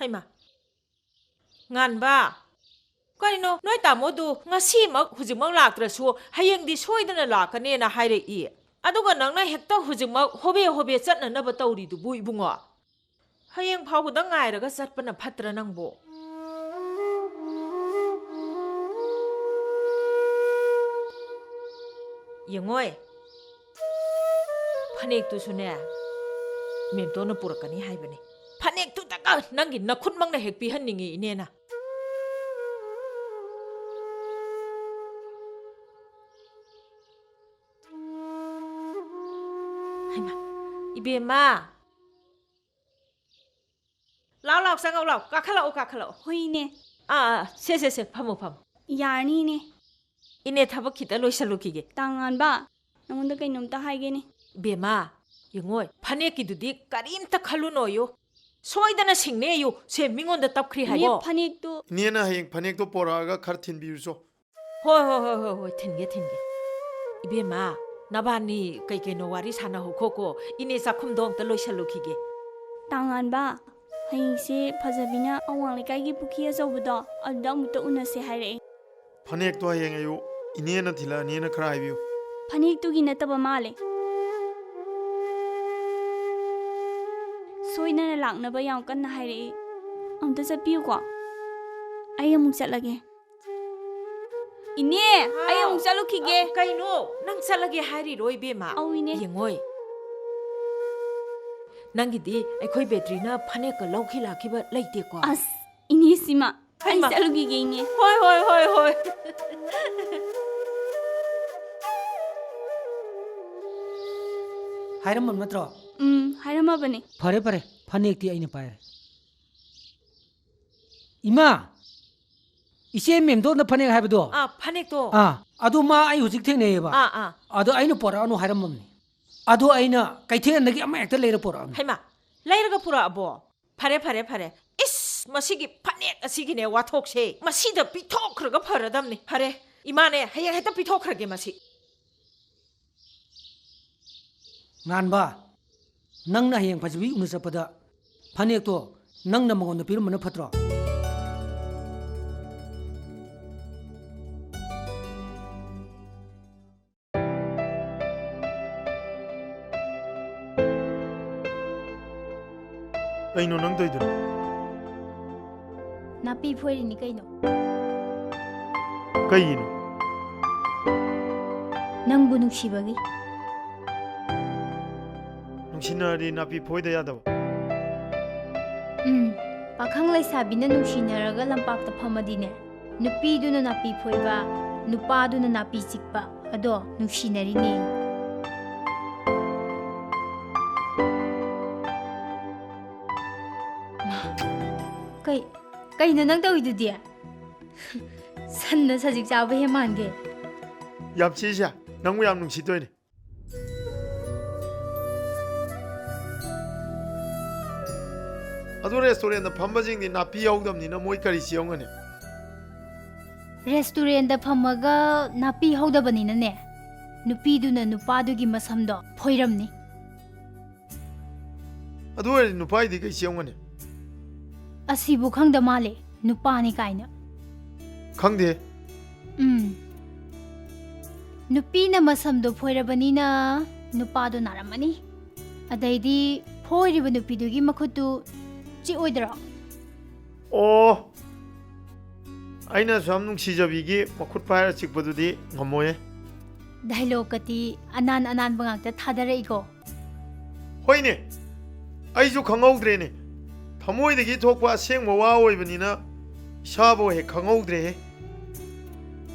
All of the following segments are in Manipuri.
ꯍꯩꯃ ꯉꯥꯟꯕ ꯀꯩꯅꯣ ꯅꯣꯏ ꯇꯥꯃꯣꯗꯨ ꯉꯁꯤꯃꯛ ꯍꯧꯖꯤꯛꯃꯛ ꯂꯥꯛꯇ꯭ꯔꯁꯨ ꯍꯌꯦꯡꯗꯤ ꯁꯣꯏꯗꯅ ꯂꯥꯛꯀꯅꯦꯅ ꯍꯥꯏꯔꯛꯏ ꯑꯗꯨꯒ ꯅꯪꯅ ꯍꯦꯛꯇ ꯍꯧꯖꯤꯛꯃꯛ ꯍꯣꯕꯦ ꯍꯣꯕꯦ ꯆꯠꯅꯅꯕ ꯇꯧꯔꯤꯗꯨꯕꯨ ꯏꯕꯨꯡꯉꯣ ꯍꯌꯦꯡ ꯐꯥꯎꯕꯗ ꯉꯥꯏꯔꯒ ꯆꯠꯄꯅ ꯐꯠꯇ꯭ꯔ ꯅꯪꯕꯨ ꯌꯦꯡꯉꯣꯏ ꯐꯅꯦꯛꯇꯨꯁꯨꯅꯦ ꯃꯦꯝꯇꯣꯟꯅ ꯄꯨꯔꯛꯀꯅꯤ ꯍꯥꯏꯕꯅꯤ ꯐꯅꯦꯛꯇꯨꯗꯒ ꯅꯪꯒꯤ ꯅꯈꯨꯠꯃꯛꯅ ꯍꯦꯛ ꯄꯤꯍꯟꯅꯤꯡꯉꯤ ꯏꯅꯦꯅ ꯍꯩꯃ 이베마 ꯂꯥꯎ ꯂꯥꯎ ꯆꯪꯉꯧ ꯂꯥꯎ ꯀꯥꯈꯠꯂꯛꯑꯣ ꯍꯣꯏꯅꯦ ꯁꯦ ꯐꯝꯃꯣ ꯌꯥꯔꯅꯤꯅꯦ 이네 ꯊꯕꯛ ꯈꯤꯇ ꯂꯣꯏꯁꯜꯂꯨꯈꯤꯒꯦ ꯇꯥꯡꯉꯥꯟꯕ ꯅꯪꯉꯣꯟꯗ ꯀꯩꯅꯣꯝꯇ ꯍꯥꯏꯒꯦꯅꯦ 이베마 ꯌꯦꯡꯉꯣꯏ ꯐꯅꯦꯛꯀꯤꯗꯨꯗꯤ ꯀꯔꯤꯝꯇ ꯈꯜꯂꯨꯅꯣꯌꯨ ꯁꯣꯏꯗꯅ ꯁꯤꯡꯅꯦꯌꯨ ꯁꯦ ꯃꯤꯉꯣꯟꯗ ꯇꯞꯈ꯭ꯔꯤ ꯏꯅꯦ ꯍꯥꯏꯕꯣ ꯐꯅꯦꯛꯇꯣ ꯏꯅꯦꯅ ꯍꯌꯦꯡ ꯐꯅꯦꯛꯇꯣ ꯄꯣꯔꯛꯑꯒ ꯈꯔ ꯊꯤꯟꯕꯤꯔꯨꯆꯣ ꯍꯣꯏ ꯊꯤꯟꯒꯦ 이베마 나바니 ꯀꯩꯅꯣ ꯋꯥꯔꯤ ꯁꯥꯟꯅꯍꯧꯈꯣꯀꯣ 이네 ꯆꯥꯛꯈꯨꯝꯗꯣ ꯑꯝꯇ ꯂꯣꯏꯁꯜꯂꯨꯈꯤꯒꯦ ꯇꯥꯡꯉꯥꯟꯕ ꯍꯌꯦꯡꯁꯦ ꯐꯖꯕꯤꯅ ꯑꯋꯥꯡ ꯂꯩꯀꯥꯏꯒꯤ ꯄꯨꯈ꯭ꯔꯤ ꯑꯆꯧꯕꯗꯣ ꯑꯗꯨꯗ ꯑꯃꯨꯛꯇ ꯎꯅꯁꯦ ꯍꯥꯏꯔꯛꯑꯦ ꯐꯅꯦꯛꯇꯣ ꯍꯌꯦꯡ ꯑꯌꯨꯛ ꯏꯅꯦꯅ ꯊꯤꯜꯂꯛꯑꯅꯤꯅ ꯈꯔ ꯍꯥꯏꯕꯤꯌꯨ ꯐꯅꯦꯛꯇꯨꯒꯤ ꯅꯠꯇꯕ ꯃꯥꯜꯂꯦ ꯁꯣꯏꯗꯅ ꯂꯥꯛꯅꯕ ꯌꯥꯝ ꯀꯟꯅ ꯍꯥꯏꯔꯛꯑꯦ ꯑꯝꯇ ꯆꯠꯄꯤꯌꯨꯀꯣ ꯑꯩ ꯑꯃꯨꯛ ꯆꯠꯂꯒꯦ 이네 ꯑꯩ ꯑꯃꯨꯛ ꯆꯠꯂꯨꯈꯤꯒꯦ ꯀꯩꯅꯣ ꯅꯪ ꯆꯠꯂꯒꯦ ꯍꯥꯏꯔꯤꯔꯣ 이베마 ꯑꯧꯏꯅꯦ ꯌꯦꯡꯉꯣꯏ ꯅꯪꯒꯤꯗꯤ ꯑꯩꯈꯣꯏ ꯕꯦꯇ꯭ꯔꯤꯅ ꯐꯅꯦꯛꯀ ꯂꯧꯈꯤ ꯂꯥꯛꯈꯤꯕ ꯂꯩꯇꯦꯀꯣ ꯑꯁ 이네ꯁꯤꯃ ꯑꯩ ꯆꯠꯂꯨꯈꯤꯒꯦ 이네 ꯍꯣꯏ ꯍꯥꯏꯔꯝꯃꯕ ꯅꯠꯇ꯭ꯔꯣ ꯍꯥꯏꯔꯝꯃꯕꯅꯦ ꯐꯔꯦ ꯐꯅꯦꯛꯇꯤ ꯑꯩꯅ ꯄꯥꯏꯔꯦ ꯏꯃꯥ ꯏꯆꯦ ꯃꯦꯝꯗꯣꯟꯅ ꯐꯅꯦꯛ ꯍꯥꯏꯕꯗꯣ ꯐꯅꯦꯛꯇꯣ ꯑꯗꯨ ꯃꯥ ꯑꯩ ꯍꯧꯖꯤꯛ ꯊꯦꯡꯅꯩꯌꯦꯕ ꯑꯗꯣ ꯑꯩꯅ ꯄꯣꯔꯛꯑꯅꯨ ꯍꯥꯏꯔꯝꯃꯕꯅꯤ ꯑꯗꯣ ꯑꯩꯅ ꯀꯩꯊꯦꯜꯗꯒꯤ ꯑꯃ ꯍꯦꯛꯇ ꯂꯩꯔ ꯄꯣꯔꯛꯑꯅꯤ ꯍꯩꯃꯥ ꯂꯩꯔꯒ ꯄꯨꯔꯛꯑꯕꯣ ꯐꯔꯦ 이ꯁ ꯃꯁꯤꯒꯤ ꯐꯅꯦꯛ ꯑꯁꯤꯒꯤꯅꯦ ꯋꯥꯊꯣꯛꯁꯦ ꯃꯁꯤꯗ ꯄꯤꯊꯣꯛꯈ꯭ꯔꯒ ꯐꯔꯗꯝꯅꯤ ꯐꯔꯦ 이마네 ꯍꯌꯦꯡ ꯍꯦꯛꯇ ꯄꯤꯊꯣꯛꯈ꯭ꯔꯒꯦ ꯃꯁꯤ ꯉꯥꯟꯕ ꯅꯪꯅ ꯍꯌꯦꯡ ꯐꯖꯕꯤ ꯎꯅ ꯆꯠꯄꯗ ꯐꯅꯦꯛꯇꯣ ꯅꯪꯅ ꯃꯉꯣꯟꯗ ꯄꯤꯔꯝꯕꯅ ꯐꯠꯇ꯭ꯔꯣ ꯀꯩꯅꯣ ꯅꯪ ꯇꯧꯏꯗꯨꯅ ꯅꯥꯄꯤ ꯐꯣꯏꯔꯤꯅꯤ ꯀꯩꯅꯣ ꯀꯩꯒꯤꯅꯣ ꯅꯪꯕꯨ ꯅꯨꯡꯁꯤꯕꯒꯤ ꯅꯨꯡꯁꯤꯅꯔꯗꯤ ꯅꯥꯄꯤ ꯐꯣꯏꯗ ꯌꯥꯗꯕ ꯄꯥꯈꯪ ꯂꯩꯁꯥꯕꯤꯅ ꯅꯨꯡꯁꯤꯅꯔꯒ ꯂꯝꯄꯥꯛꯇ ꯐꯝꯃꯗꯤꯅꯦ ꯅꯨꯄꯤꯗꯨꯅ ꯅꯥꯄꯤ ꯐꯣꯏꯕ ꯅꯨꯄꯥꯗꯨꯅ ꯅꯥꯄꯤ ꯆꯤꯛꯄ ꯑꯗꯣ ꯅꯨꯡꯁꯤꯅꯔꯤꯅꯦ ꯀꯩꯅꯣ ꯅꯪ ꯇꯧꯏꯗꯨꯗꯤ ꯁꯟꯅ ꯁꯖꯤꯛ ꯆꯥꯕ ꯍꯦ ꯃꯥꯟꯒꯦ ꯌꯥꯝ ꯆꯤꯁꯦ ꯅꯪꯕꯨ ꯌꯥꯝ ꯅꯨꯡꯁꯤꯗꯣꯏꯅꯦ ꯑꯗꯨ ꯔꯦꯁꯇꯨꯔꯦꯟꯗ ꯐꯝꯕꯁꯤꯡꯗꯤ ꯅꯥꯄꯤ ꯌꯥꯎꯗꯕꯅꯤꯅ ꯃꯣꯏ ꯀꯔꯤ ꯆꯤꯌꯧꯒꯅꯤ ꯔꯦꯁꯇꯨꯔꯦꯟꯗ ꯐꯝꯃꯒ ꯅꯥꯄꯤ ꯍꯧꯗꯕꯅꯤꯅꯅꯦ ꯅꯨꯄꯤꯗꯨꯅ ꯅꯨꯄꯥꯗꯨꯒꯤ ꯃꯁꯝꯗꯣ ꯐꯣꯏꯔꯝꯅꯤ ꯑꯗꯨ ꯑꯣꯏꯔꯗꯤ ꯅꯨꯄꯥꯒꯤꯗꯤ ꯀꯩ ꯆꯤꯌꯧꯒꯅꯤ ꯑꯁꯤꯕꯨ ꯈꯪꯗ ꯃꯥꯜꯂꯦ ꯅꯨꯄꯥꯅꯤ ꯀꯥꯏꯅ ꯈꯪꯗꯦ ꯅꯨꯄꯤꯅ ꯃꯁꯝꯗꯣ ꯐꯣꯏꯔꯕꯅꯤꯅ ꯅꯨꯄꯥꯗꯣ ꯅꯥꯔꯝꯃꯅꯤ ꯑꯗꯩꯗꯤ ꯐꯣꯏꯔꯤꯕ ꯅꯨꯄꯤꯗꯨꯒꯤ ꯃꯈꯨꯠꯇꯨ ꯆꯤꯛꯑꯣꯏꯗ꯭ꯔꯣ ꯑꯣ ꯑꯩꯅ ꯁꯨꯝ ꯅꯨꯡꯁꯤꯖꯕꯤꯒꯤ ꯃꯈꯨꯠ ꯄꯥꯏꯔ ꯆꯤꯛꯄꯗꯨꯗꯤ ꯉꯝꯃꯣꯏꯌꯦ ꯗꯥꯏꯂꯣꯒꯀꯗꯤ ꯑꯅꯥꯟꯕ ꯉꯥꯛꯇ ꯊꯥꯗꯔꯛꯏꯀꯣ ꯍꯣꯏꯅꯦ ꯑꯩꯁꯨ ꯈꯪꯍꯧꯗ꯭ꯔꯦꯅꯦ ꯊꯃꯣꯏꯗꯒꯤ ꯊꯣꯛꯄ ꯑꯁꯦꯡꯕ ꯋꯥ ꯑꯣꯏꯕꯅꯤꯅ ꯏꯁꯥꯕꯨ ꯍꯦꯛ ꯈꯪꯍꯧꯗ꯭ꯔꯦꯍꯦ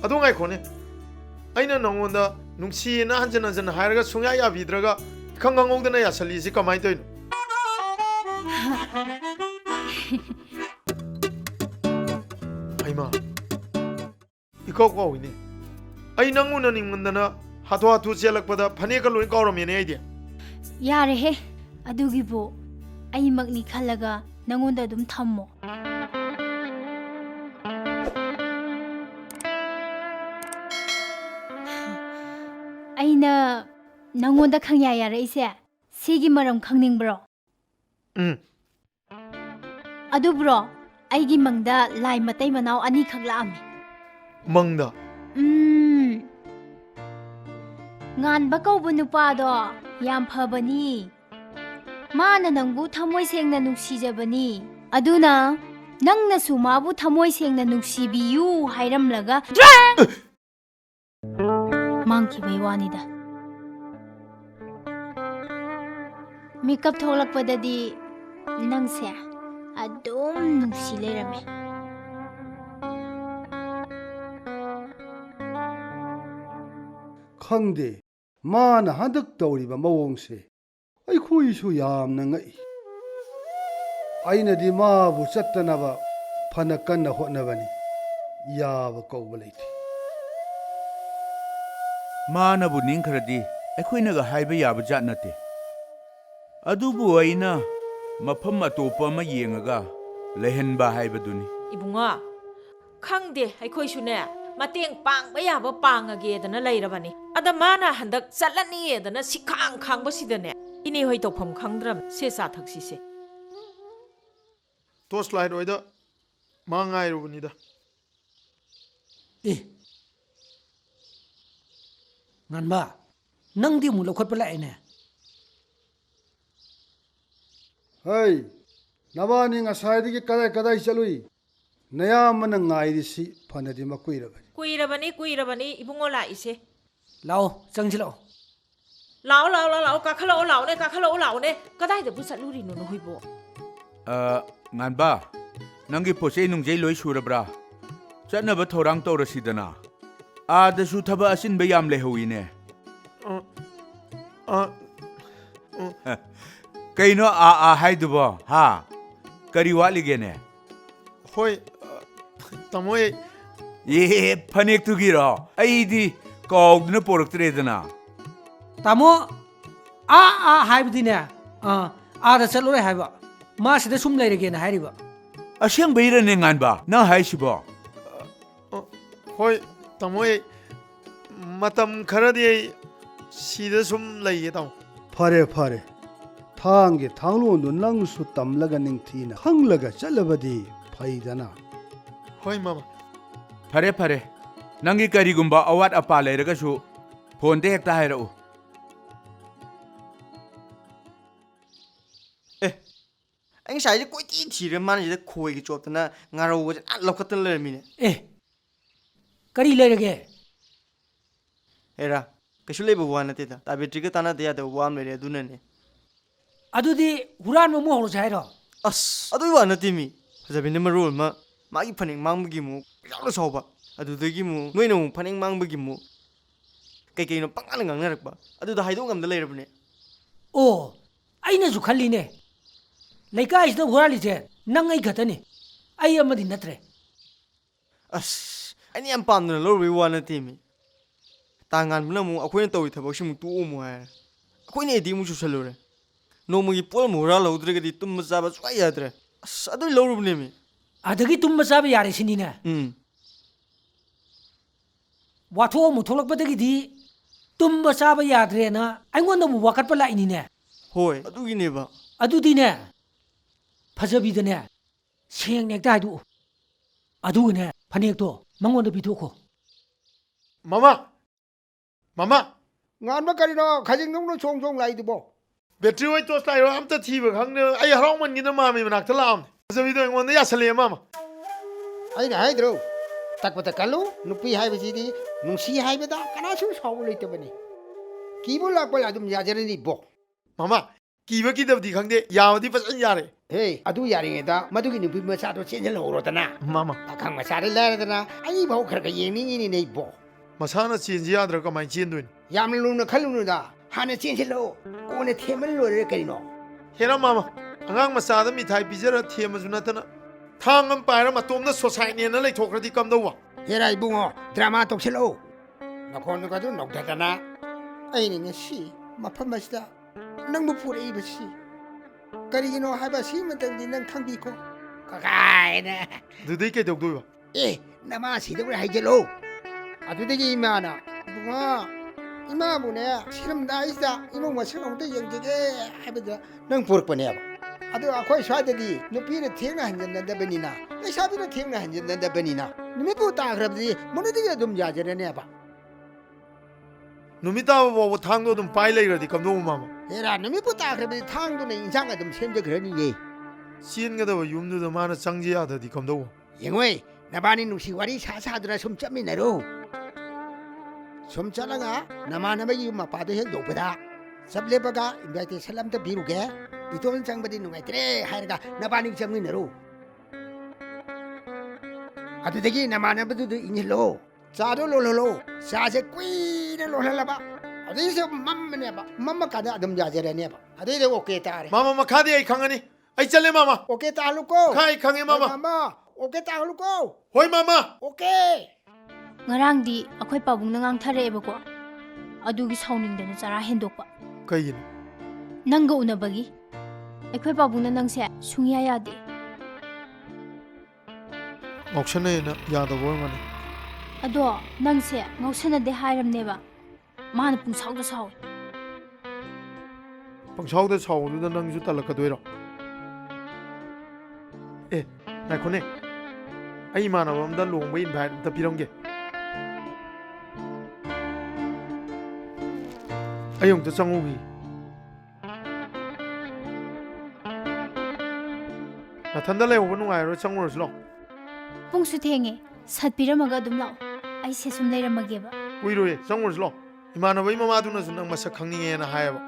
ꯑꯗꯨ ꯉꯥꯏꯈꯣꯅꯦ ꯑꯩꯅ ꯅꯉꯣꯟꯗ ꯅꯨꯡꯁꯤꯌꯦꯅ ꯍꯟꯖꯟ ꯍꯥꯏꯔꯒ ꯁꯨꯡꯌꯥ ꯌꯥꯕꯤꯗ꯭ꯔꯒ ꯏꯈꯪ ꯈꯪꯍꯧꯗꯅ ꯌꯥꯁꯜꯂꯤꯁꯤ ꯀꯃꯥꯏꯅ ꯇꯧꯔꯤꯅꯣ ꯍꯩꯃꯥ ꯏꯀꯥꯎ ꯀꯥꯎꯏꯅꯦ ꯑꯩ ꯅꯪ ꯎꯅꯅꯤꯡꯃꯟꯗꯅ ꯍꯥꯊꯨ ꯆꯦꯜꯂꯛꯄꯗ ꯐꯅꯦꯛꯀ ꯂꯣꯏ ꯀꯥꯎꯔꯝꯃꯦꯅꯦ ꯑꯩꯗꯤ ꯌꯥꯔꯦꯍꯦ ꯑꯗꯨꯒꯤꯕꯨ ꯑꯩꯃꯛꯅꯤ ꯈꯜꯂꯒ ꯅꯪꯉꯣꯟꯗ ꯑꯗꯨꯝ ꯊꯝꯃꯣ ꯑꯩꯅ ꯅꯪꯉꯣꯟꯗ ꯈꯪꯌꯥ ꯌꯥꯔꯛꯏꯁꯦ ꯁꯤꯒꯤ ꯃꯔꯝ ꯈꯪꯅꯤꯡꯕ꯭ꯔꯣ ꯑꯗꯨꯕ꯭ꯔꯣ ꯑꯩꯒꯤ ꯃꯪꯗ ꯂꯥꯏ ꯃꯇꯩ ꯃꯅꯥꯎ ꯑꯅꯤꯈꯛ ꯂꯥꯛꯑꯝꯃꯤ ꯃꯪꯗ ꯉꯥꯟꯕ ꯀꯧꯕ ꯅꯨꯄꯥꯗꯣ ꯌꯥꯝ ꯐꯕꯅꯤ ꯃꯥꯅ ꯅꯪꯕꯨ ꯊꯃꯣꯏ ꯁꯦꯡꯅ ꯅꯨꯡꯁꯤꯖꯕꯅꯤ ꯑꯗꯨꯅ ꯅꯪꯅꯁꯨ ꯃꯥꯕꯨ ꯊꯃꯣꯏ ꯁꯦꯡꯅ ꯅꯨꯡꯁꯤꯕꯤꯌꯨ ꯍꯥꯏꯔꯝꯂꯒ ꯃꯥꯡꯈꯤꯕꯩ ꯋꯥꯅꯤꯗ ꯃꯤꯀꯞ ꯊꯣꯛꯂꯛꯄꯗꯗꯤ ꯅꯪꯁꯦ ꯑꯗꯨꯝ ꯅꯨꯡꯁꯤ ꯂꯩꯔꯝꯃꯦ ꯈꯪꯗꯦ ꯃꯥꯅ ꯍꯟꯗꯛ ꯇꯧꯔꯤꯕ ꯃꯑꯣꯡꯁꯦ ꯑꯩꯈꯣꯏꯁꯨ ꯌꯥꯝꯅ ꯉꯛꯏ ꯑꯩꯅꯗꯤ ꯃꯥꯕꯨ ꯆꯠꯇꯅꯕ ꯐꯅ ꯀꯟꯅ ꯍꯣꯠꯅꯕꯅꯤ ꯌꯥꯕ ꯀꯧꯕ ꯂꯩꯇꯦ ꯃꯥꯅꯕꯨ ꯅꯤꯡꯈ꯭ꯔꯗꯤ ꯑꯩꯈꯣꯏꯅꯒ ꯍꯥꯏꯕ ꯌꯥꯕ ꯖꯥꯠ ꯅꯠꯇꯦ ꯑꯗꯨꯕꯨ ꯑꯩꯅ ꯃꯐꯝ ꯑꯇꯣꯞꯄ ꯑꯃ ꯌꯦꯡꯉꯒ ꯂꯩꯍꯟꯕ ꯍꯥꯏꯕꯗꯨꯅꯤ ꯏꯕꯨꯡꯉꯣ ꯈꯪꯗꯦ ꯑꯩꯈꯣꯏꯁꯨꯅꯦ ꯃꯇꯦꯡ ꯄꯥꯡꯕ ꯌꯥꯕ ꯄꯥꯡꯉꯒꯦꯗꯅ ꯂꯩꯔꯕꯅꯤ ꯑꯗ ꯃꯥꯅ ꯍꯟꯗꯛ ꯆꯠꯂꯅꯤꯗꯅ ꯁꯤꯈꯥꯡ ꯈꯥꯡꯕꯁꯤꯗꯅꯦ ꯏꯅꯦ ꯍꯣꯏ ꯇꯧꯐꯝ ꯈꯪꯗ꯭ꯔꯕ ꯁꯦ ꯆꯥ ꯊꯛꯁꯤꯁꯦ ꯇꯣꯁ ꯂꯥꯏꯠ ꯑꯣꯏꯗ ꯃꯥ ꯉꯥꯏꯔꯨꯕꯅꯤꯗ ꯑꯦ ꯉꯥꯟꯕ ꯅꯪꯗꯤ ꯑꯃꯨꯛ ꯂꯧꯈꯠꯄ ꯂꯥꯛꯑꯦꯅꯦ ꯍꯩ ꯅꯕꯥꯅꯤ ꯉꯁꯥꯏꯗꯒꯤ ꯀꯗꯥꯏ ꯀꯗꯥꯏ ꯆꯠꯂꯨꯏ ꯅꯌꯥꯝꯕꯅ ꯉꯥꯏꯔꯤꯁꯤ ꯐꯅꯗꯤ ꯃꯀꯨꯏꯔꯕꯅꯤ ꯀꯨꯏꯔꯕꯅꯤ ꯏꯕꯨꯡꯉꯣ ꯂꯥꯛꯏꯁꯦ ꯂꯥꯛꯑꯣ ꯆꯪꯁꯤꯜꯂꯛꯑꯣ ꯂꯥꯛꯑꯣ ꯀꯥꯈꯠꯂꯛꯑꯣ ꯂꯥꯛꯑꯣꯅꯦ ꯀꯗꯥꯏꯗꯕꯨ ꯆꯠꯂꯨꯔꯤꯅꯣ ꯅꯈꯣꯏꯕꯣ ꯉꯥꯟꯕ ꯅꯪꯒꯤ ꯄꯣꯠꯆꯩ ꯅꯨꯡꯖꯩ ꯂꯣꯏ ꯁꯨꯔꯕ꯭ꯔꯥ ꯆꯠꯅꯕ ꯊꯧꯔꯥꯡ ꯇꯧꯔꯁꯤꯗꯅ ꯑꯥꯗꯁꯨ ꯊꯕꯛ ꯑꯆꯤꯟꯕ ꯌꯥꯝ ꯂꯩꯍꯧꯏꯅꯦ ꯀꯩꯅꯣ ꯍꯥꯏꯗꯨꯕꯣ ꯍꯥ ꯀꯔꯤ ꯋꯥꯠꯂꯤꯒꯦꯅꯦ ꯍꯣꯏ ꯇꯥꯃꯣ ꯐꯅꯦꯛꯇꯨꯒꯤꯔꯣ ꯑꯩꯗꯤ ꯀꯥꯎꯗꯨꯅ ꯄꯣꯔꯛꯇ꯭ꯔꯦꯗꯅ ꯇꯥꯃꯣ ꯍꯥꯏꯕꯗꯤꯅꯦ ꯑꯥꯗ ꯆꯠꯂꯨꯔꯦ ꯍꯥꯏꯕ ꯃꯥ ꯁꯤꯗ ꯁꯨꯝ ꯂꯩꯔꯒꯦꯅ ꯍꯥꯏꯔꯤꯕ ꯑꯁꯦꯡꯕꯩꯔꯅꯦ ꯉꯥꯟꯕ ꯅꯪ ꯍꯥꯏꯁꯤꯕꯣ ꯍꯣꯏ ꯇꯥꯃꯣ ꯃꯇꯝ ꯈꯔꯗꯤ ꯑꯩ ꯁꯤꯗ ꯁꯨꯝ ꯂꯩꯌꯦ ꯇꯥꯃꯣ ꯐꯔꯦ ꯐꯔꯦ ꯊꯥꯡꯒꯤ ꯊꯥꯡꯂꯣꯟꯗꯨ ꯅꯪꯁꯨ ꯇꯝꯂꯒ ꯅꯤꯡꯊꯤꯅ ꯈꯪꯂꯒ ꯆꯠꯂꯕꯗꯤ ꯐꯩꯗꯅ ꯍꯣꯏ ꯃꯥꯃ ꯐꯔꯦ ꯅꯪꯒꯤ ꯀꯔꯤꯒꯨꯝꯕ ꯑꯋꯥꯠ ꯑꯄꯥ ꯂꯩꯔꯒꯁꯨ ꯐꯣꯟꯗ ꯍꯦꯛꯇ ꯍꯥꯏꯔꯛꯎ ꯑꯩ ꯉꯁꯥꯏꯁꯦ ꯀꯣꯏꯊꯤ ꯊꯤꯔꯦ ꯃꯥꯅ ꯁꯤꯗ ꯈꯣꯏꯒꯤ ꯆꯣꯞꯇꯅ ꯉꯥꯔꯧꯒꯁꯦ ꯂꯧꯈꯠꯇꯅ ꯂꯩꯔꯝꯃꯤꯅꯦ ꯑꯦ ꯀꯔꯤ ꯂꯩꯔꯒꯦ ꯍꯦꯔꯥ ꯀꯩꯁꯨ ꯂꯩꯕ ꯋꯥ ꯅꯠꯇꯦꯗ ꯇꯥꯕꯦꯇ꯭ꯔꯤꯒ ꯇꯥꯟꯅꯗ ꯌꯥꯗꯕ ꯋꯥ ꯑꯃ ꯂꯩꯔꯦ ꯑꯗꯨꯅꯅꯦ ꯑꯗꯨꯗꯤ ꯍꯨꯔꯥꯟꯕ ꯑꯃꯨꯛ ꯍꯧꯔꯁꯦ ꯍꯥꯏꯔꯣ ꯑꯁ ꯑꯗꯨꯒꯤ ꯋꯥ ꯅꯠꯇꯦ ꯃꯤ ꯐꯖꯕꯤꯅ ꯃꯔꯣꯜ ꯑꯃ ꯃꯥꯒꯤ ꯐꯅꯦꯛ ꯃꯥꯡꯕꯒꯤ ꯑꯃꯨꯛ ꯌꯥꯝꯅ ꯁꯥꯎꯕ ꯑꯗꯨꯗꯒꯤ ꯑꯃꯨꯛ ꯅꯣꯏꯅ ꯑꯃꯨꯛ ꯐꯅꯦꯛ ꯃꯥꯡꯕꯒꯤ ꯑꯃꯨꯛ ꯀꯩꯀꯩꯅꯣ ꯄꯪꯉꯥꯟꯅ ꯉꯥꯡꯅꯔꯛꯄ ꯑꯗꯨꯗ ꯍꯥꯏꯗꯣꯛ ꯉꯝꯗ ꯂꯩꯔꯕꯅꯦ ꯑꯣ ꯑꯩꯅꯁꯨ ꯈꯜꯂꯤꯅꯦ ꯂꯩꯀꯥꯏꯁꯤꯗ ꯍꯨꯔꯥꯜꯂꯤꯁꯦ ꯅꯪ ꯑꯩ ꯈꯛꯇꯅꯤ ꯑꯩ ꯑꯃꯗꯤ ꯅꯠꯇ꯭ꯔꯦ ꯑꯁ ꯑꯩꯅ ꯌꯥꯝ ꯄꯥꯝꯗꯅ ꯂꯧꯔꯨꯕꯒꯤ ꯋꯥ ꯅꯠꯇꯦ ꯃꯤ ꯇꯥꯡꯉꯥꯟꯕꯅ ꯑꯃꯨꯛ ꯑꯩꯈꯣꯏꯅ ꯇꯧꯔꯤ ꯊꯕꯛꯁꯤ ꯑꯃꯨꯛ ꯇꯣꯛꯑꯝꯃꯨ ꯍꯥꯏꯔꯦ ꯑꯩꯈꯣꯏꯅ ꯑꯦꯗꯤ ꯑꯃꯨꯛ ꯆꯨꯁꯜꯂꯨꯔꯦ ꯅꯣꯡꯃꯒꯤ ꯄꯣꯠ ꯑꯃ ꯍꯨꯔꯥꯜꯍꯧꯗ꯭ꯔꯒꯗꯤ ꯇꯨꯝꯕ ꯆꯥꯕ ꯁꯨꯡꯌꯥ ꯌꯥꯗ꯭ꯔꯦ ꯑꯁ ꯑꯗꯨꯏ ꯂꯧꯔꯨꯕꯅꯦ ꯃꯤ ꯑꯗꯒꯤ ꯇꯨꯝꯕ ꯆꯥꯕ ꯌꯥꯔꯦ ꯁꯤꯅꯤꯅꯦ ꯋꯥꯊꯣꯛ ꯑꯃꯨꯛ ꯊꯣꯛꯂꯛꯄꯗꯒꯤꯗꯤ ꯇꯨꯝꯕ ꯆꯥꯕ ꯌꯥꯗ꯭ꯔꯦꯅ ꯑꯩꯉꯣꯟꯗ ꯑꯃꯨꯛ ꯋꯥꯀꯠꯄ ꯂꯥꯛꯏꯅꯤꯅꯦ ꯍꯣꯏ ꯑꯗꯨꯒꯤꯅꯦꯕ ꯑꯗꯨꯗꯤꯅꯦ ꯐꯖꯕꯤꯗꯅꯦ ꯁꯦꯡꯅ ꯍꯦꯛꯇ ꯍꯥꯏꯗꯣꯛꯎ ꯑꯗꯨꯒꯅꯦ ꯐꯅꯦꯛꯇꯣ ꯃꯉꯣꯟꯗ ꯄꯤꯊꯣꯛꯈꯣ ꯃꯃꯥ ꯉꯥꯟꯕ ꯀꯔꯤꯅꯣ ꯈꯖꯤꯡꯗꯧꯅ ꯆꯣꯡ ꯂꯥꯛꯏꯗꯨꯕꯣ ꯕꯦꯇ꯭ꯔꯤ ꯍꯣꯏ ꯇꯣꯁ ꯂꯥꯏꯠ ꯑꯝꯇ ꯊꯤꯕ ꯈꯪꯗꯦ ꯑꯩ ꯍꯔꯥꯎꯃꯟꯒꯤꯅ ꯃꯥꯃꯤ ꯃꯅꯥꯛꯇ ꯂꯥꯛꯑꯝꯅꯦ ꯐꯖꯕꯤꯗꯣ ꯑꯩꯉꯣꯟꯗ ꯌꯥꯁꯜꯂꯛꯑꯦ ꯃꯥꯃ ꯑꯩꯅ ꯍꯥꯏꯗ꯭ꯔꯣ ꯇꯛꯄꯗ ꯀꯜꯂꯨ ꯅꯨꯄꯤ ꯍꯥꯏꯕꯁꯤꯗꯤ ꯅꯨꯡꯁꯤ ꯍꯥꯏꯕꯗ ꯀꯅꯥꯁꯨ ꯁꯥꯎꯕ ꯂꯩꯇꯕꯅꯤ ꯀꯤꯕ ꯂꯥꯛꯄ ꯑꯗꯨꯝ ꯌꯥꯖꯔꯅꯤ ꯕꯣ ꯃꯃꯥ ꯀꯤꯕ ꯀꯤꯗꯕꯗꯤ ꯈꯪꯗꯦ ꯌꯥꯕꯗꯤ ꯐꯖꯅ ꯌꯥꯔꯦ ꯍꯦ ꯑꯗꯨ ꯌꯥꯔꯤꯉꯩꯗ ꯃꯗꯨꯒꯤ ꯅꯨꯄꯤ ꯃꯆꯥꯗꯣ ꯆꯦꯟꯁꯤꯜꯍꯧꯔꯣꯗꯅ ꯃꯥꯃ ꯄꯥꯈꯪ ꯃꯆꯥꯗ ꯂꯩꯔꯗꯅ ꯑꯩ ꯐꯥꯎ ꯈꯔ ꯌꯦꯡꯅꯤꯡꯉꯤꯅꯦ ꯕꯣ ꯃꯁꯥꯅ ꯆꯦꯟꯁꯤ ꯌꯥꯗ꯭ꯔꯥ ꯀꯃꯥꯏꯅ ꯆꯦꯟꯗꯣꯏꯅꯣ ꯌꯥꯝꯅ ꯂꯨꯅ ꯈꯜꯂꯨꯅꯨꯗ ꯍꯥꯟꯅ ꯆꯦꯟꯁꯤꯜꯂꯛꯑꯣ ꯀꯣꯟꯅ ꯊꯦꯝꯃ ꯂꯣꯏꯔꯦ ꯀꯔꯤꯅꯣ ꯍꯦꯔꯥ ꯃꯥꯃ ꯑꯉꯥꯡ ꯃꯆꯥꯗ ꯃꯤꯊꯥꯏ ꯄꯤꯖꯔ ꯊꯦꯝꯕꯁꯨ ꯅꯠꯇꯅ ꯊꯥꯡ ꯑꯃ ꯄꯥꯏꯔ ꯃꯇꯣꯝꯗ ꯁꯣꯁꯥꯏꯇꯤꯅ ꯂꯩꯊꯣꯛꯈ꯭ꯔꯗꯤ ꯀꯝꯗꯧꯕ ꯍꯦꯔꯥ ꯏꯕꯨꯡꯉꯣ ꯗ꯭ꯔꯃꯥ ꯇꯧꯁꯤꯜꯂꯛꯑꯣ ꯅꯈꯣꯟꯗꯨꯒ ꯅꯧꯊꯗꯅ ꯑꯩꯅ ꯉꯁꯤ ꯃꯐꯝ ꯑꯁꯤꯗ ꯅꯪꯕꯨ ꯄꯨꯔꯛꯏꯕꯁꯤ ꯀꯔꯤꯒꯤꯅꯣ ꯍꯥꯏꯕ ꯁꯤꯃꯇꯪꯗꯤ ꯅꯪ ꯈꯪꯕꯤꯀꯣ ꯀꯀꯥꯏꯅ ꯑꯗꯨꯗꯩ ꯀꯩꯗꯧꯗꯣꯏꯕ ꯑꯦ ꯅꯃꯥ ꯁꯤꯗꯧꯔꯦ ꯍꯥꯏꯖꯜꯂꯣ ꯑꯗꯨꯗꯒꯤ ꯏꯃꯥꯅ ꯏꯕꯨꯡꯉꯣ ꯏꯃꯥꯕꯨꯅꯦ ꯁꯤꯔꯝꯗꯥꯏꯁꯤꯗ ꯏꯃꯨꯡ ꯃꯁꯛ ꯑꯃꯨꯛꯇ ꯌꯦꯡꯖꯒꯦ ꯍꯥꯏꯕꯗ ꯅꯪ ꯄꯨꯔꯛꯄꯅꯦꯕ ꯑꯗꯣ ꯑꯩꯈꯣꯏ ꯁ꯭ꯋꯥꯏꯗꯗꯤ ꯅꯨꯄꯤꯅ ꯊꯦꯡꯅ ꯍꯟꯖꯤꯟꯅꯗꯕꯅꯤꯅ ꯂꯩꯁꯥꯕꯤꯅ ꯊꯦꯡꯅ ꯍꯟꯖꯤꯟꯅꯗꯕꯅꯤꯅ ꯅꯨꯃꯤꯠꯄꯨ ꯇꯥꯈ꯭ꯔꯕꯗꯤ ꯃꯗꯨꯗꯒꯤ ꯑꯗꯨꯝ ꯌꯥꯖꯔꯅꯦꯕ ꯅꯨꯃꯤꯠ ꯇꯥꯕ ꯐꯥꯎꯕ ꯊꯥꯡꯗꯣ ꯑꯗꯨꯝ ꯄꯥꯏ ꯂꯩꯈ꯭ꯔꯗꯤ ꯀꯝꯗꯧꯕ ꯃꯥꯃ ꯍꯦꯔꯥ ꯅꯨꯃꯤꯠꯄꯨ ꯇꯥꯈ꯭ꯔꯕꯗꯤ ꯊꯥꯡꯗꯨꯅ ꯏꯟꯁꯥꯡ ꯑꯗꯨꯝ ꯁꯦꯝꯖꯈ꯭ꯔꯅꯤꯌꯦ ꯆꯦꯟꯒꯗꯕ ꯌꯨꯝꯗꯨꯗ ꯃꯥꯅ ꯆꯪꯖ ꯌꯥꯗ꯭ꯔꯗꯤ ꯀꯝꯗꯧꯕ ꯌꯦꯡꯉꯣꯏ ꯅꯕꯥꯅꯤ ꯅꯨꯡꯁꯤ ꯋꯥꯔꯤ ꯁꯥꯗꯨꯅ ꯁꯨꯝ ꯆꯠꯃꯤꯟꯅꯔꯣ ꯁꯨꯝ ꯆꯠꯂꯒ ꯅꯃꯥꯟꯅꯕꯒꯤ ꯌꯨꯝ ꯃꯄꯥꯗꯣ ꯍꯦꯛ ꯌꯧꯕꯗ ꯆꯞ ꯂꯦꯞꯄꯒ ꯏꯟꯚꯥꯏꯇꯦꯁꯟ ꯑꯝꯇ ꯄꯤꯔꯨꯒꯦ ꯏꯇꯣꯝ ꯆꯪꯕꯗꯤ ꯅꯨꯡꯉꯥꯏꯇ꯭ꯔꯦ ꯍꯥꯏꯔꯒ ꯅꯕꯥꯅꯤ ꯆꯪꯃꯤꯟꯅꯔꯣ ꯑꯗꯨꯗꯒꯤ ꯅꯃꯥꯟꯅꯕꯗꯨꯗ ꯏꯪꯍꯜꯂꯣ ꯆꯥꯗꯣ ꯂꯣꯜꯍꯜꯂꯣ ꯆꯥꯁꯦ ꯀꯨꯏꯅ ꯂꯣꯜꯍꯜꯂꯕ ꯑꯗꯨꯏꯁꯨ ꯃꯝꯃꯅꯦꯕ ꯃꯝꯃ ꯀꯥꯟꯗ ꯑꯗꯨꯝ ꯌꯥꯖꯔꯅꯦꯕ ꯑꯗꯨꯏꯗ ꯑꯣꯀꯦ ꯇꯥꯔꯦ ꯃꯥꯃ ꯃꯈꯥꯗꯤ ꯑꯩ ꯈꯪꯉꯅꯤ ꯑꯩ ꯆꯠꯂꯦ ꯃꯥꯃ ꯑꯣꯀꯦ ꯇꯥꯍꯜꯂꯨꯀꯣ ꯃꯈꯥ ꯑꯩ ꯈꯪꯉꯦ ꯃꯥꯃ ꯃꯥꯃꯥ ꯑꯣꯀꯦ ꯇꯥꯍꯜꯂꯨꯀꯣ ꯍꯣꯏ ꯃꯥꯃ ꯑꯣꯀꯦ ꯉꯔꯥꯡꯗꯤ ꯑꯩꯈꯣꯏ ꯄꯥꯕꯨꯡꯅ ꯉꯥꯡꯊꯔꯛꯑꯦꯕꯀꯣ ꯑꯗꯨꯒꯤ ꯁꯥꯎꯅꯤꯡꯗꯅ ꯆꯔꯥ ꯍꯦꯟꯗꯣꯛꯄ ꯀꯩꯒꯤꯅꯣ ꯅꯪꯒ ꯎꯅꯕꯒꯤ ꯑꯩꯈꯣꯏ ꯄꯥꯕꯨꯡꯅ ꯅꯪꯁꯦ ꯁꯨꯡꯌꯥ ꯌꯥꯗꯦ ꯉꯥꯎꯁꯟꯅꯩꯅ ꯌꯥꯗꯕ ꯑꯣꯏꯔꯝꯒꯅꯤ ꯑꯗꯣ ꯅꯪꯁꯦ ꯉꯥꯎꯁꯟꯅꯗꯦ ꯍꯥꯏꯔꯝꯅꯦꯕ ꯃꯥꯅ ꯄꯨꯡꯁꯥꯎꯗ ꯁꯥꯎꯋꯤ ꯄꯪꯁꯥꯎꯗ ꯁꯥꯎꯕꯗꯨꯗ ꯅꯪꯁꯨ ꯇꯜꯂꯛꯀꯗꯣꯏꯔꯣ ꯑꯦ ꯉꯥꯏꯈꯣꯅꯦ ꯑꯩ ꯏꯃꯥꯟꯅꯕ ꯑꯝꯗ ꯂꯨꯍꯣꯡꯕ ꯏꯟꯚꯥꯏꯠ ꯑꯝꯇ ꯄꯤꯔꯝꯒꯦ ꯑꯩ ꯑꯃꯨꯛꯇ ꯆꯪꯉꯨꯈꯤ ꯅꯊꯟꯗ ꯂꯩꯍꯧꯕ ꯅꯨꯡꯉꯥꯏꯔꯣꯏ ꯆꯪꯉꯨꯔꯁꯤ ꯂꯥꯛꯑꯣ ꯄꯨꯡꯁꯨ ꯊꯦꯡꯉꯦ ꯁꯠ ꯄꯤꯔꯝꯃꯒ ꯑꯗꯨꯝ ꯂꯥꯛꯑꯣ ꯑꯩꯁꯦ ꯁꯨꯝ ꯂꯩꯔꯝꯃꯒꯦꯕ ꯀꯨꯏꯔꯣꯏꯌꯦ ꯆꯪꯉꯨꯔꯁꯤ ꯂꯥꯛꯑꯣ ꯏꯃꯥꯟꯅꯕꯒꯤ ꯃꯃꯥꯗꯨꯅꯁꯨ ꯅꯪ ꯃꯁꯛ ꯈꯪꯅꯤꯡꯉꯦꯅ ꯍꯥꯏꯌꯦꯕ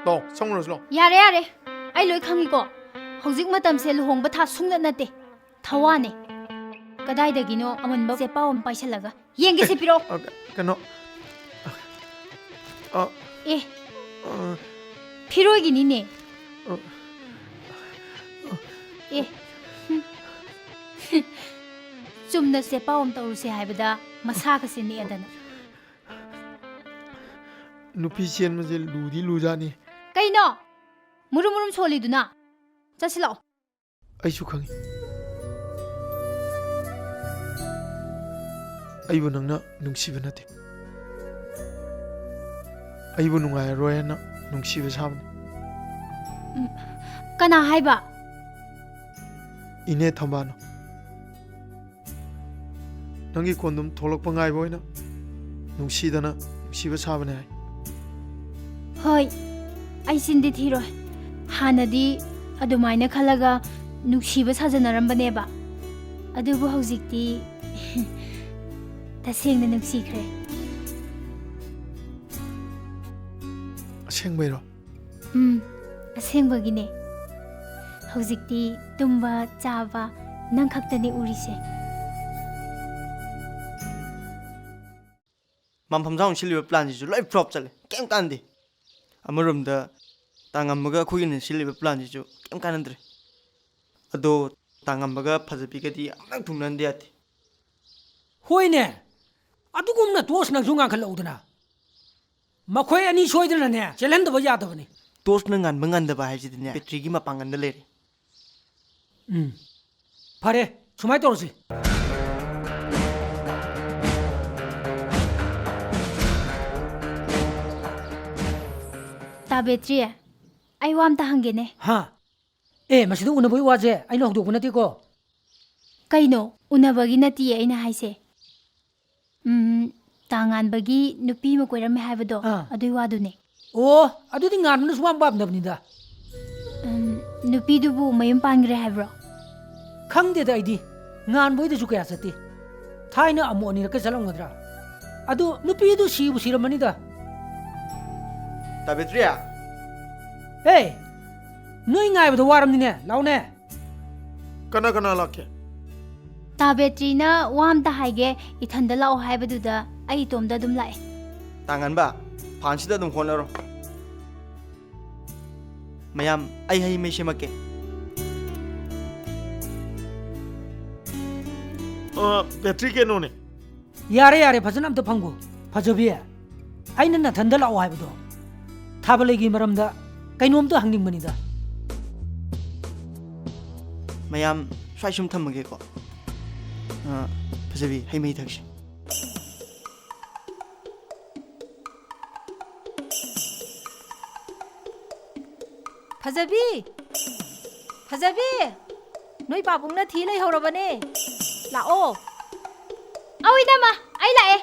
ꯂꯥꯛꯑꯣ ꯆꯪꯉꯨꯔꯁꯤ ꯂꯥꯛꯑꯣ ꯌꯥꯔꯦ ꯌꯥꯔꯦ ꯑꯩ ꯂꯣꯏ ꯈꯪꯉꯤꯀꯣ ꯍꯧꯖꯤꯛ ꯃꯇꯝꯁꯦ ꯂꯨꯍꯣꯡꯕ ꯊꯥ ꯁꯨꯡꯅꯠ ꯅꯠꯇꯦ ꯊꯋꯥꯅꯦ ꯀꯗꯥꯏꯗꯒꯤꯅꯣ ꯑꯃꯟꯕ ꯆꯦꯄꯥꯎ ꯑꯃ ꯄꯥꯏꯁꯜꯂꯒ ꯌꯦꯡꯒꯦꯁꯦ ꯄꯤꯔꯛꯑꯣ ꯀꯩꯅꯣ ꯑꯦ ꯐꯤꯔꯣꯏꯒꯤꯅꯤꯅꯦ ꯑꯦ ꯆꯨꯝꯅ ꯆꯦꯄꯥꯎ ꯑꯃ ꯇꯧꯔꯨꯁꯦ ꯍꯥꯏꯕꯗ ꯃꯁꯥꯒꯁꯦ ꯅꯦꯛꯑꯗꯅ ꯅꯨꯄꯤ ꯆꯦꯟꯕꯁꯦ ꯂꯨꯗꯤ ꯂꯨꯖꯥꯅꯤ ꯀꯩꯅꯣ ꯃꯨꯔꯨꯝ ꯃꯨꯔꯨꯝ ꯁꯣꯜꯂꯤꯗꯨꯅ ꯆꯠꯁꯤ ꯂꯥꯛꯑꯣ ꯑꯩꯁꯨ ꯈꯪꯉꯤ ꯑꯩꯕꯨ ꯅꯪꯅ ꯅꯨꯡꯁꯤꯕ ꯅꯠꯇꯦ ꯑꯩꯕꯨ ꯅꯨꯡꯉꯥꯏꯔꯔꯣꯏꯅ ꯅꯨꯡꯁꯤꯕ ꯁꯥꯕꯅꯤ ꯀꯅꯥ ꯍꯥꯏꯕ ꯏꯅꯦ ꯊꯝꯕꯥꯜꯅ ꯅꯪꯒꯤ ꯀꯣꯟꯗꯨꯝ ꯊꯣꯛꯂꯛꯄ ꯉꯥꯏꯕ ꯑꯣꯏꯅ ꯅꯨꯡꯁꯤꯗꯅ ꯅꯨꯡꯁꯤꯕ ꯁꯥꯕꯅꯦ ꯍꯥꯏ ꯍꯣꯏ ꯑꯩ ꯆꯤꯟꯗꯤ ꯊꯤꯔꯣꯏ ꯍꯥꯟꯅꯗꯤ ꯑꯗꯨꯃꯥꯏꯅ ꯈꯜꯂꯒ ꯅꯨꯡꯁꯤꯕ ꯁꯥꯖꯅꯔꯝꯕꯅꯦꯕ ꯑꯗꯨꯕꯨ ꯍꯧꯖꯤꯛꯇꯤ ꯇꯁꯦꯡꯅ ꯅꯨꯡꯁꯤꯈ꯭ꯔꯦ ꯑꯁꯦꯡꯕꯩꯔꯣ ꯑꯁꯦꯡꯕꯒꯤꯅꯦ ꯍꯧꯖꯤꯛꯇꯤ ꯇꯨꯝꯕ ꯆꯥꯕ ꯅꯪ ꯈꯛꯇꯅꯦ ꯎꯔꯤꯁꯦ ꯃꯝꯐꯝ ꯁꯥꯎꯅ ꯁꯤꯜꯂꯤꯕ ꯄ꯭ꯂꯥꯟꯁꯤꯁꯨ ꯂꯣꯏ ꯐ꯭ꯂꯣꯞ ꯆꯠꯂꯦ ꯀꯩꯝ ꯀꯥꯟꯅꯗꯦ ꯑꯃꯔꯣꯝꯗ ꯇꯥꯡꯉꯝꯕꯒ ꯑꯩꯈꯣꯏꯒꯤꯅ ꯁꯤꯜꯂꯤꯕ ꯄ꯭ꯂꯥꯟꯁꯤꯁꯨ ꯀꯩꯝ ꯀꯥꯟꯅꯗ꯭ꯔꯦ ꯑꯗꯣ ꯇꯥꯡꯉꯝꯕꯒ ꯐꯖꯕꯤꯒꯗꯤ ꯑꯃꯨꯛꯇꯪ ꯊꯨꯡꯅꯍꯟꯗ ꯌꯥꯗꯦ ꯍꯣꯏꯅꯦ ꯑꯗꯨꯒꯨꯝꯅ ꯇꯣꯁ ꯅꯪꯁꯨ ꯉꯥꯡꯈꯠꯂꯛꯎꯗꯅ ꯃꯈꯣꯏ ꯑꯅꯤ ꯁꯣꯏꯗꯅꯅꯦ ꯆꯦꯜꯍꯟꯗꯕ ꯌꯥꯗꯕꯅꯤ ꯇꯣꯁꯅ ꯉꯥꯟꯕ ꯉꯥꯟꯗꯕ ꯍꯥꯏꯕꯁꯤꯗꯤꯅꯦ ꯕꯦꯇ꯭ꯔꯤꯒꯤ ꯃꯄꯥꯡꯒꯜꯗ ꯂꯩꯔꯦ ꯐꯔꯦ ꯁꯨꯃꯥꯏꯅ ꯇꯧꯔꯁꯤ ꯇꯥ ꯕꯦꯇ꯭ꯔꯤ ꯑꯩ ꯋꯥ ꯑꯝꯇ ꯍꯪꯒꯦꯅꯦ ꯍꯥ ꯑꯦ ꯃꯁꯤꯗ ꯎꯅꯕꯒꯤ ꯋꯥꯁꯦ ꯑꯩꯅ ꯍꯧꯗꯣꯛꯄ ꯅꯠꯇꯦꯀꯣ ꯀꯩꯅꯣ ꯎꯅꯕꯒꯤ ꯅꯠꯇꯤꯌꯦ ꯑꯩꯅ ꯍꯥꯏꯁꯦ ꯇꯥꯉꯥꯟꯕꯒꯤ ꯅꯨꯄꯤ ꯑꯃ ꯀꯣꯏꯔꯝꯃꯦ ꯍꯥꯏꯕꯗꯣ ꯑꯗꯨꯏ ꯋꯥꯗꯨꯅꯦ ꯑꯣ ꯑꯗꯨꯗꯤ ꯉꯥꯟꯕꯅ ꯁꯨꯄꯥꯝ ꯄꯥꯝꯗꯕꯅꯤꯗ ꯅꯨꯄꯤꯗꯨꯕꯨ ꯃꯌꯨꯝ ꯄꯥꯟꯈ꯭ꯔꯦ ꯍꯥꯏꯕ꯭ꯔꯣ ꯈꯪꯗꯦꯗ ꯑꯩꯗꯤ ꯉꯥꯟꯕꯣꯏꯗꯁꯨ ꯀꯌꯥ ꯆꯠꯇꯦ ꯊꯥꯏꯅ ꯑꯃꯨꯛ ꯑꯅꯤꯔꯛꯀ ꯆꯠꯂꯝꯒꯗ꯭ꯔꯥ ꯑꯗꯨ ꯅꯨꯄꯤꯗꯨ ꯁꯤꯕꯨ ꯁꯤꯔꯝꯃꯅꯤꯗ ꯇꯥꯕꯦꯇ꯭ꯔꯤꯌꯥ ꯑꯦ ꯅꯣꯏ ꯉꯥꯏꯕꯗ ꯋꯥꯔꯝꯅꯤꯅꯦ ꯂꯥꯎꯅꯦ ꯀꯅꯥ ꯀꯅꯥ ꯂꯥꯛꯀꯦ ꯇꯥ ꯕꯦꯇ꯭ꯔꯤꯅ ꯋꯥ ꯑꯝꯇ ꯍꯥꯏꯒꯦ ꯏꯊꯟꯗ ꯂꯥꯛꯑꯣ ꯍꯥꯏꯕꯗꯨꯗ ꯑꯩ ꯏꯇꯣꯝꯗ ꯑꯗꯨꯝ ꯂꯥꯛꯑꯦ ꯇꯥꯡꯉꯟꯕ ꯐꯥꯟꯁꯤꯗ ꯑꯗꯨꯝ ꯍꯣꯠꯅꯔꯣ ꯃꯌꯥꯝ ꯑꯩ ꯍꯩ ꯃꯩ ꯁꯦꯝꯃꯛꯀꯦ ꯕꯦꯇ꯭ꯔꯤ ꯀꯩꯅꯣꯅꯦ ꯌꯥꯔꯦ ꯌꯥꯔꯦ ꯐꯖꯅ ꯑꯝꯇ ꯐꯪꯒꯣ ꯐꯖꯕꯤ ꯑꯩꯅ ꯅꯊꯟꯗ ꯂꯥꯛꯑꯣ ꯍꯥꯏꯕꯗꯣ ꯊꯥꯕꯂꯩꯒꯤ ꯃꯔꯝꯗ ꯀꯩꯅꯣꯝꯇ ꯍꯪꯅꯤꯡꯕꯅꯤꯗ ꯃꯌꯥꯝ ꯁ꯭ꯋꯥꯏ ꯁꯨꯝ ꯊꯝꯃꯒꯦꯀꯣ ꯐꯖꯕꯤ ꯍꯩ ꯃꯍꯤ ꯊꯛꯁꯤ ꯐꯖꯕꯤ ꯐꯖꯕꯤ ꯅꯣꯏ ꯄꯥꯕꯨꯡꯅ ꯊꯤ ꯂꯩꯍꯧꯔꯕꯅꯦ ꯂꯥꯛꯑꯣ ꯑꯧ ꯏꯅꯝꯃ ꯑꯩ ꯂꯥꯛꯑꯦ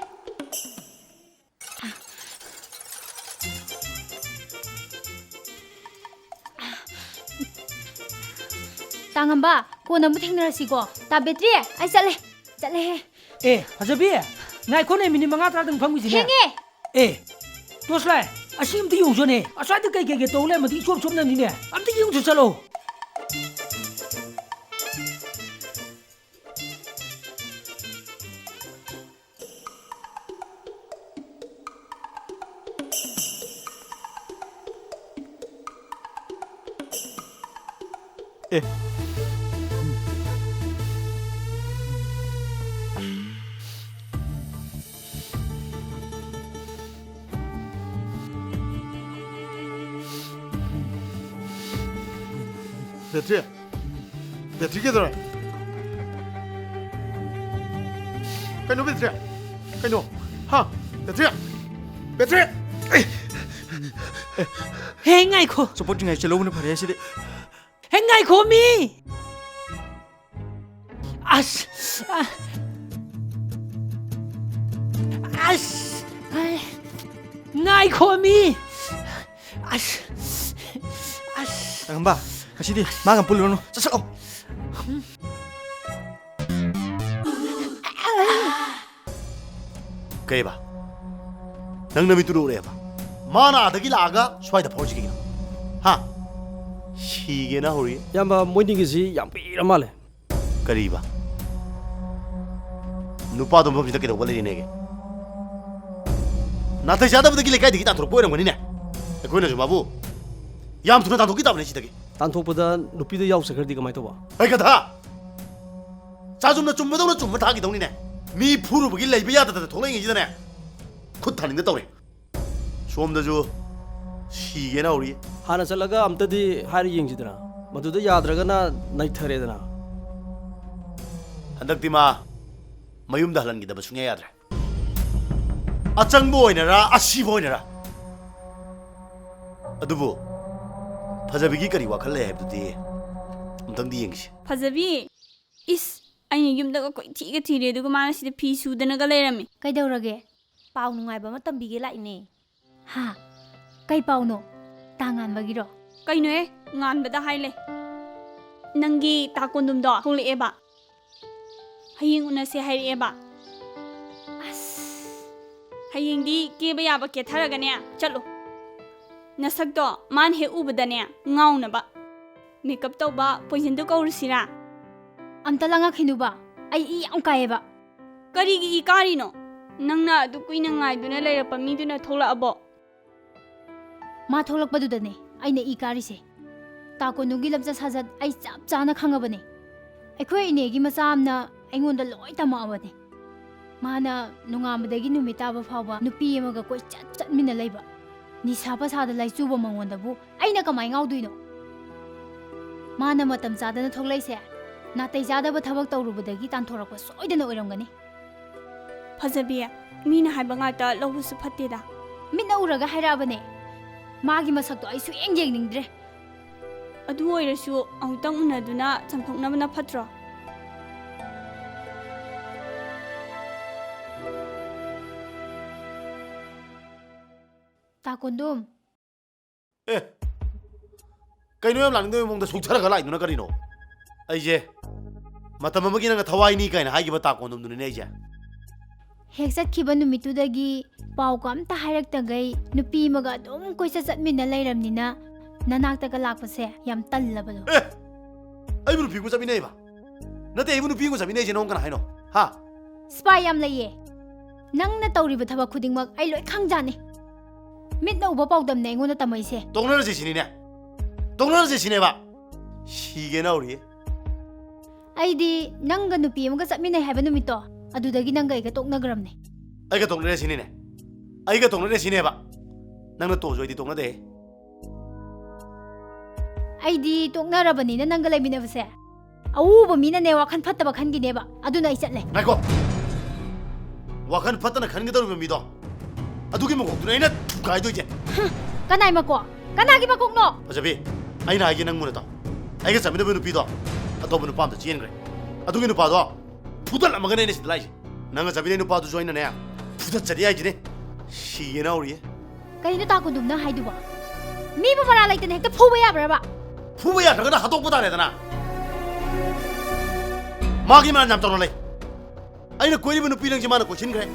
ꯇꯥꯡꯉꯝꯕ ꯀꯣꯟꯅ ꯑꯃꯨꯛ ꯊꯦꯡꯅꯔꯁꯤꯀꯣ ꯇꯥ ꯕꯦꯇ꯭ꯔꯤ ꯑꯩ ꯆꯠꯂꯦꯍꯦ ꯑꯦ ꯐꯖꯕꯤ ꯉꯥꯏꯈꯣꯅꯦ ꯃꯤꯅꯤꯠ 5-10 ꯐꯝꯈꯤꯁꯤꯅꯦ ꯊꯦꯡꯉꯦ ꯑꯦ ꯇꯣꯁꯂꯥꯏ ꯑꯁꯤ ꯑꯝꯇ ꯌꯦꯡꯉꯨꯁꯣꯅꯦ ꯑꯁ꯭ꯋꯥꯏꯗ ꯀꯩ ꯇꯧ ꯂꯩꯔꯝꯃꯗꯤ ꯏꯆꯣꯞ ꯆꯣꯞꯅꯅꯤꯅꯦ ꯑꯝꯇ ꯌꯦꯡꯉꯨꯁꯨ ꯆꯠꯂꯣ ꯑꯦ 배트리 배트리 깨더라 까이노 배트리 까이노 하 배트리 배트리 ꯍꯦ ꯉꯥꯏꯈꯣ ꯆꯄꯣꯠꯇ꯭ꯔꯤꯉꯩ ꯆꯦꯜꯍꯧꯕꯅ ꯐꯔꯦ ꯁꯤꯗꯤ ꯍꯦ ꯉꯥꯏꯈꯣ ꯃꯤ ꯑꯁ ꯉꯥꯏꯈꯣ ꯃꯤ ꯑꯁ ꯇꯥꯡꯉꯝꯕ ꯉꯁꯤꯗꯤ ꯃꯥꯒ ꯄꯨꯜꯂꯨꯔꯅꯨ ꯆꯠꯁꯛꯑꯣ ꯀꯩꯕ ꯅꯪ ꯅꯨꯃꯤꯠꯇꯨ ꯎꯔꯦꯕ ꯃꯥꯅ ꯑꯗꯒꯤ ꯂꯥꯛꯑꯒ ꯁ꯭ꯋꯥꯏꯗ ꯐꯥꯎꯔꯁꯤ ꯀꯩꯒꯤꯅꯣ ꯍꯥ 시계나 우리 ꯌꯥꯝꯕ ꯃꯣꯏꯅꯤꯒꯤꯁꯤ ꯌꯥꯝ ꯄꯤꯔ ꯃꯥꯜꯂꯦ ꯀꯔꯤꯕ ꯅꯨꯄꯥꯗꯣ ꯃꯐꯝꯁꯤꯗ ꯀꯩꯗꯧꯕ ꯂꯩꯔꯤꯅꯦꯒꯦ ꯅꯥꯇꯩ ꯆꯥꯗꯕꯗꯒꯤ ꯂꯩꯀꯥꯏꯗꯒꯤ ꯇꯥꯟꯊꯣꯔꯛꯄ ꯑꯣꯏꯔꯝꯒꯅꯤꯅꯦ ꯑꯩꯈꯣꯏꯅꯁꯨ ꯃꯥꯕꯨ ꯌꯥꯝ ꯊꯨꯅ ꯇꯥꯟꯊꯣꯛꯈꯤ ꯇꯥꯕꯅꯦ ꯁꯤꯗꯒꯤ ꯇꯥꯟꯊꯣꯛꯄꯗ ꯅꯨꯄꯤꯗꯣ ꯌꯥꯎꯖꯈ꯭ꯔꯗꯤ ꯀꯃꯥꯏ ꯇꯧꯕ ꯑꯩ ꯀꯊꯥ ꯆꯥꯖꯨꯝꯅ ꯆꯨꯝꯕꯗꯧꯅ ꯆꯨꯝꯕ ꯊꯥꯈꯤꯗꯧꯅꯤꯅꯦ ꯃꯤ ꯐꯨꯔꯨꯕꯒꯤ ꯂꯩꯕ ꯌꯥꯗꯗꯅ ꯊꯣꯛꯂꯛꯏꯉꯩꯁꯤꯗꯅꯦ ꯈꯨꯠ ꯊꯥꯅꯤꯡꯗ ꯇꯧꯔꯦ ꯁꯣꯝꯗꯁꯨ 시계나 우리 ꯍꯥꯟꯅ ꯆꯠꯂꯒ ꯑꯝꯇꯗꯤ ꯍꯥꯏꯔ ꯌꯦꯡꯁꯤꯗꯅ ꯃꯗꯨꯗ ꯌꯥꯗ꯭ꯔꯒꯅ ꯅꯩꯊꯔꯦꯗꯅ ꯍꯟꯗꯛꯇꯤ ꯃꯥ ꯃꯌꯨꯝꯗ ꯍꯜꯍꯟꯈꯤꯗꯕ ꯁꯨꯡꯌꯥ ꯌꯥꯗ꯭ꯔꯦ ꯑꯆꯪꯕ ꯑꯣꯏꯅꯔꯥ ꯑꯁꯤꯕ ꯑꯣꯏꯅꯔꯥ ꯑꯗꯨꯕꯨ ꯐꯖꯕꯤꯒꯤ ꯀꯔꯤ ꯋꯥꯈꯜ ꯂꯩ ꯍꯥꯏꯕꯗꯨꯗꯤ ꯑꯝꯇꯪꯗꯤ ꯌꯦꯡꯁꯤ ꯐꯖꯕꯤ 이스 ꯑꯩꯅ ꯌꯨꯝꯗꯒ ꯀꯣꯏꯊꯤꯒ ꯊꯤꯔꯦ ꯑꯗꯨꯒ ꯃꯥꯅ ꯁꯤꯗ ꯐꯤ ꯁꯨꯗꯅꯒ ꯂꯩꯔꯝꯃꯤ ꯀꯩꯗꯧꯔꯒꯦ ꯄꯥꯎ ꯅꯨꯡꯉꯥꯏꯕ ꯑꯃ ꯇꯝꯕꯤꯒꯦ ꯂꯥꯛꯏꯅꯦ ꯍꯥ ꯀꯩ ꯄꯥꯎꯅꯣ ꯇꯥꯡꯉꯥꯟꯕꯒꯤꯔꯣ ꯀꯩꯅꯣꯍꯦ ꯉꯥꯟꯕꯗ ꯍꯥꯏꯂꯦ ꯅꯪꯒꯤ ꯇꯥꯀꯣꯟꯗꯨꯝꯗꯣ ꯊꯣꯛꯂꯛꯑꯦꯕ ꯍꯌꯦꯡ ꯎꯅꯁꯦ ꯍꯥꯏꯔꯛꯑꯦꯕ ꯑꯁ ꯍꯌꯦꯡꯗꯤ ꯀꯦꯕ ꯌꯥꯕ ꯀꯦꯊꯔꯒꯅꯦ ꯆꯠꯂꯣ ꯅꯁꯛꯇꯣ ꯃꯥꯅ ꯍꯦꯛ ꯎꯕꯗꯅꯦ ꯉꯥꯎꯅꯕ ꯃꯦꯀꯞ ꯇꯧꯕ ꯄꯣꯏꯖꯟꯗꯣ ꯀꯧꯔꯨꯁꯤꯔꯥ ꯑꯝꯇ ꯂꯪꯉꯛꯈꯤꯅꯨꯕ ꯑꯩ ꯏ ꯌꯥꯝ ꯀꯥꯏꯌꯦꯕ ꯀꯔꯤꯒꯤ ꯏ ꯀꯥꯔꯤꯅꯣ ꯅꯪꯅ ꯑꯗꯨ ꯀꯨꯏꯅ ꯉꯥꯏꯗꯨꯅ ꯂꯩꯔꯛꯄ ꯃꯤꯗꯨꯅ ꯊꯣꯛꯂꯛꯑꯕꯣ ꯃꯥ ꯊꯣꯛꯂꯛꯄꯗꯨꯗꯅꯦ ꯑꯩꯅ ꯏ ꯀꯥꯔꯤꯁꯦ ꯇꯥꯀꯣꯟꯗꯨꯒꯤ ꯂꯝꯆꯠ ꯁꯥꯖꯠ ꯑꯩ ꯆꯞ ꯆꯥꯅ ꯈꯪꯉꯕꯅꯦ ꯑꯩꯈꯣꯏ ꯏꯅꯦꯒꯤ ꯃꯆꯥ ꯑꯃꯅ ꯑꯩꯉꯣꯟꯗ ꯂꯣꯏ ꯇꯝꯃꯛꯑꯕꯅꯦ ꯃꯥꯅ ꯅꯣꯡꯉꯥꯟꯕꯗꯒꯤ ꯅꯨꯃꯤꯠ ꯇꯥꯕ ꯐꯥꯎꯕ ꯅꯨꯄꯤ ꯑꯃꯒ ꯀꯣꯏꯆꯠ ꯆꯠꯃꯤꯟꯅ ꯂꯩꯕ ꯅꯤꯁꯥ ꯄꯁꯥꯗ ꯂꯥꯏꯆꯨꯕ ꯃꯉꯣꯟꯗꯕꯨ ꯑꯩꯅ ꯀꯃꯥꯏ ꯉꯥꯎꯗꯣꯏꯅꯣ ꯃꯥꯅ ꯃꯇꯝ ꯆꯥꯗꯅ ꯊꯣꯛꯂꯛꯏꯁꯦ ꯅꯥꯇꯩ ꯆꯥꯗꯕ ꯊꯕꯛ ꯇꯧꯔꯨꯕꯗꯒꯤ ꯇꯥꯟꯊꯣꯔꯛꯄ ꯁꯣꯏꯗꯅ ꯑꯣꯏꯔꯝꯒꯅꯤ ꯐꯖꯕꯤ ꯃꯤꯅ ꯍꯥꯏꯕ ꯉꯥꯛꯇ ꯂꯧꯕꯁꯨ ꯐꯠꯇꯦꯗ ꯃꯤꯠꯅ ꯎꯔꯒ ꯍꯥꯏꯔꯛꯑꯕꯅꯦ ꯃꯥꯒꯤ ꯃꯁꯛꯇꯣ ꯑꯩ ꯁꯨꯡꯌꯦꯡ ꯌꯦꯡꯅꯤꯡꯗ꯭ꯔꯦ ꯑꯗꯨ ꯑꯣꯏꯔꯁꯨ ꯑꯃꯨꯛꯇꯪ ꯎꯅꯗꯨꯅ ꯆꯝꯊꯣꯛꯅꯕꯅ ꯐꯠꯇ꯭ꯔꯣ ꯇꯥꯀꯣꯟꯗꯨꯝ ꯑꯦ ꯀꯩꯅꯣ ꯌꯥꯝ ꯂꯥꯛꯅꯤꯡꯗꯕ ꯃꯑꯣꯡꯗ ꯁꯣꯛꯊꯔꯒ ꯂꯥꯛꯏꯗꯨꯅ ꯀꯔꯤꯅꯣ ꯑꯩꯁꯦ ꯃꯇꯝ ꯑꯃꯒꯤ ꯅꯪꯅ ꯊꯋꯥꯏꯅꯤ ꯀꯥꯏꯅ ꯍꯥꯏꯈꯤꯕ ꯇꯥꯀꯣꯟꯗꯨꯝꯗꯨꯅꯤꯅꯦ ꯑꯩꯁꯦ ꯍꯦꯛ ꯆꯠꯈꯤꯕ ꯅꯨꯃꯤꯠꯇꯨꯗꯒꯤ ꯄꯥꯎꯒ ꯑꯝꯇ ꯍꯥꯏꯔꯛꯇꯒꯩ ꯅꯨꯄꯤ ꯑꯃꯒ ꯑꯗꯨꯝ ꯀꯣꯏꯆꯠ ꯆꯠꯃꯤꯟꯅ ꯂꯩꯔꯝꯅꯤꯅ ꯅꯅꯥꯛꯇꯒ ꯂꯥꯛꯄꯁꯦ ꯌꯥꯝ ꯇꯜꯂꯕꯗꯣ ꯑꯦ ꯑꯩꯕꯨ ꯅꯨꯄꯤꯒ ꯆꯠꯃꯤꯟꯅꯩꯕ ꯅꯠꯇꯦ ꯑꯩꯕꯨ ꯅꯨꯄꯤꯒ ꯆꯠꯃꯤꯟꯅꯩꯁꯦ ꯅꯉꯣꯟ ꯀꯅꯥ ꯍꯥꯏꯅꯣ ꯍꯥ ꯁ꯭ꯄꯥꯏ ꯌꯥꯝ ꯂꯩꯌꯦ ꯅꯪꯅ ꯇꯧꯔꯤꯕ ꯊꯕꯛ ꯈꯨꯗꯤꯡꯃꯛ ꯑꯩ ꯂꯣꯏ ꯈꯪꯖꯥꯅꯤ ꯃꯤꯠꯅ ꯎꯕ ꯄꯥꯎꯗꯝꯅꯦ ꯑꯩꯉꯣꯟꯗ ꯇꯝꯃꯛꯏꯁꯦ ꯇꯣꯛꯅꯔꯁꯦ ꯁꯤꯅꯤꯅꯦ ꯇꯣꯛꯅꯔꯁꯦ ꯁꯤꯅꯦꯕ 시계나 우리 ꯑꯩꯗꯤ ꯅꯪꯒ ꯅꯨꯄꯤ ꯑꯃꯒ ꯆꯠꯃꯤꯟꯅꯩ ꯍꯥꯏꯕ ꯅꯨꯃꯤꯠꯇꯣ ꯑꯗꯨꯗꯒꯤ ꯅꯪꯒ ꯑꯩꯒ ꯇꯣꯛꯅꯒ꯭ꯔꯝꯅꯦ ꯑꯩꯒ ꯇꯣꯛꯅꯔꯦ ꯁꯤꯅꯤꯅꯦ ꯑꯩꯒ ꯇꯣꯛꯅꯔꯦ ꯁꯤꯅꯦꯕ ꯅꯪꯅ ꯇꯣꯛꯑꯁꯨ ꯑꯩꯗꯤ ꯇꯣꯛꯅꯗꯦ ꯑꯩꯗꯤ ꯇꯣꯛꯅꯔꯕꯅꯤꯅ ꯅꯪꯒ ꯂꯩꯃꯤꯟꯅꯕꯁꯦ ꯑꯎꯕ ꯃꯤꯅꯅꯦ ꯋꯥꯈꯜ ꯐꯠꯇꯕ ꯈꯟꯈꯤꯅꯦꯕ ꯑꯗꯨꯅ ꯑꯩ ꯆꯠꯂꯦ ꯉꯥꯏꯈꯣ ꯋꯥꯈꯜ ꯐꯠꯇꯅ ꯈꯟꯒꯗꯧꯔꯤꯕ ꯃꯤꯗꯣ ꯑꯗꯨꯒꯤ ꯃꯀꯣꯛꯇꯨꯅ ꯑꯩꯅ ꯊꯨꯒꯥꯏꯗꯣꯏꯁꯦ ꯀꯅꯥꯏ ꯃꯀꯣꯛ ꯀꯅꯥꯒꯤ ꯃꯀꯣꯛꯅꯣ ꯐꯖꯕꯤ ꯑꯩꯅ ꯍꯥꯏꯒꯦ ꯅꯪ ꯃꯨꯟꯅ ꯇꯥꯎ ꯑꯩꯒ ꯆꯠꯃꯤꯟꯅꯕ ꯅꯨꯄꯤꯗꯣ ꯑꯇꯣꯞꯄ ꯅꯨꯄꯥ ꯑꯝꯇ ꯆꯦꯟꯈ꯭ꯔꯦ ꯑꯗꯨꯒꯤ ꯅꯨꯄꯥꯗꯣ ꯐꯨꯗꯠꯂꯝꯃꯒꯅꯦ ꯑꯩꯅ ꯁꯤꯗ ꯂꯥꯛꯏꯁꯦ ꯅꯪꯒ ꯆꯠꯃꯤꯟꯅꯩ ꯅꯨꯄꯥꯗꯨꯁꯨ ꯑꯩꯅꯅꯦ ꯐꯨꯗꯠꯆꯔꯤ ꯍꯥꯏꯁꯤꯅꯦ ꯁꯤꯒꯦꯅ ꯍꯧꯔꯤꯌꯦ ꯀꯩꯅꯣ ꯇꯥꯀꯨꯟꯗꯨꯝꯅ ꯍꯥꯏꯗꯨꯕ ꯃꯤꯕꯨ ꯃꯔꯥ ꯂꯩꯇꯅ ꯍꯦꯛꯇ ꯐꯨꯕ ꯌꯥꯕ꯭ꯔꯕ ꯐꯨꯕ ꯌꯥꯗ꯭ꯔꯒꯅ ꯍꯥꯠꯇꯣꯛꯄ ꯇꯥꯔꯦꯗꯅ 마기 만 냠torolay 아이나 꼬리부 누피랑 지마나 꼬신 그래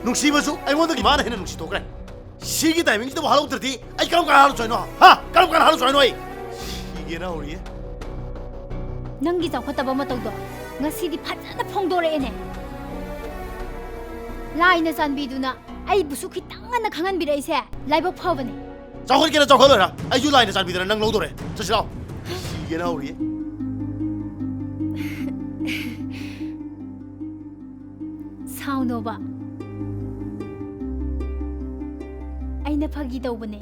눅시버수 아이원도 기마나 해는 눅시 도그래 시기 타이밍도 하루 들디 아이 까름까 하루 줘이노 하 까름까 하루 줘이노 이 시기나 우리 ꯅꯪꯒꯤ ꯆꯥꯎꯈꯠꯇꯕ ꯃꯇꯧꯗꯣ ꯉꯁꯤꯗꯤ ꯐꯖꯅ ꯐꯣꯡꯗꯣꯔꯛꯑꯦꯅꯦ ꯂꯥꯏꯅ ꯆꯥꯟꯕꯤꯗꯨꯅ ꯑꯩꯕꯨꯁꯨ ꯈꯤꯇꯪ ꯉꯟꯅ ꯈꯪꯍꯟꯕꯤꯔꯛꯏꯁꯦ ꯂꯥꯏꯕꯛ ꯐꯕꯅꯦ ꯆꯥꯎꯈꯠꯀꯦꯅ ꯆꯥꯎꯈꯠꯂꯣꯏꯔ ꯑꯩꯁꯨ ꯂꯥꯏꯅ ꯆꯥꯟꯕꯤꯗꯅ ꯅꯪ ꯂꯧꯗꯣꯔꯦ ꯆꯠꯁꯤ ꯂꯥꯎ 시기나 우리 ꯁꯥꯎꯅꯣꯕ ꯑꯩꯅ ꯐꯥꯒꯤ ꯇꯧꯕꯅꯦ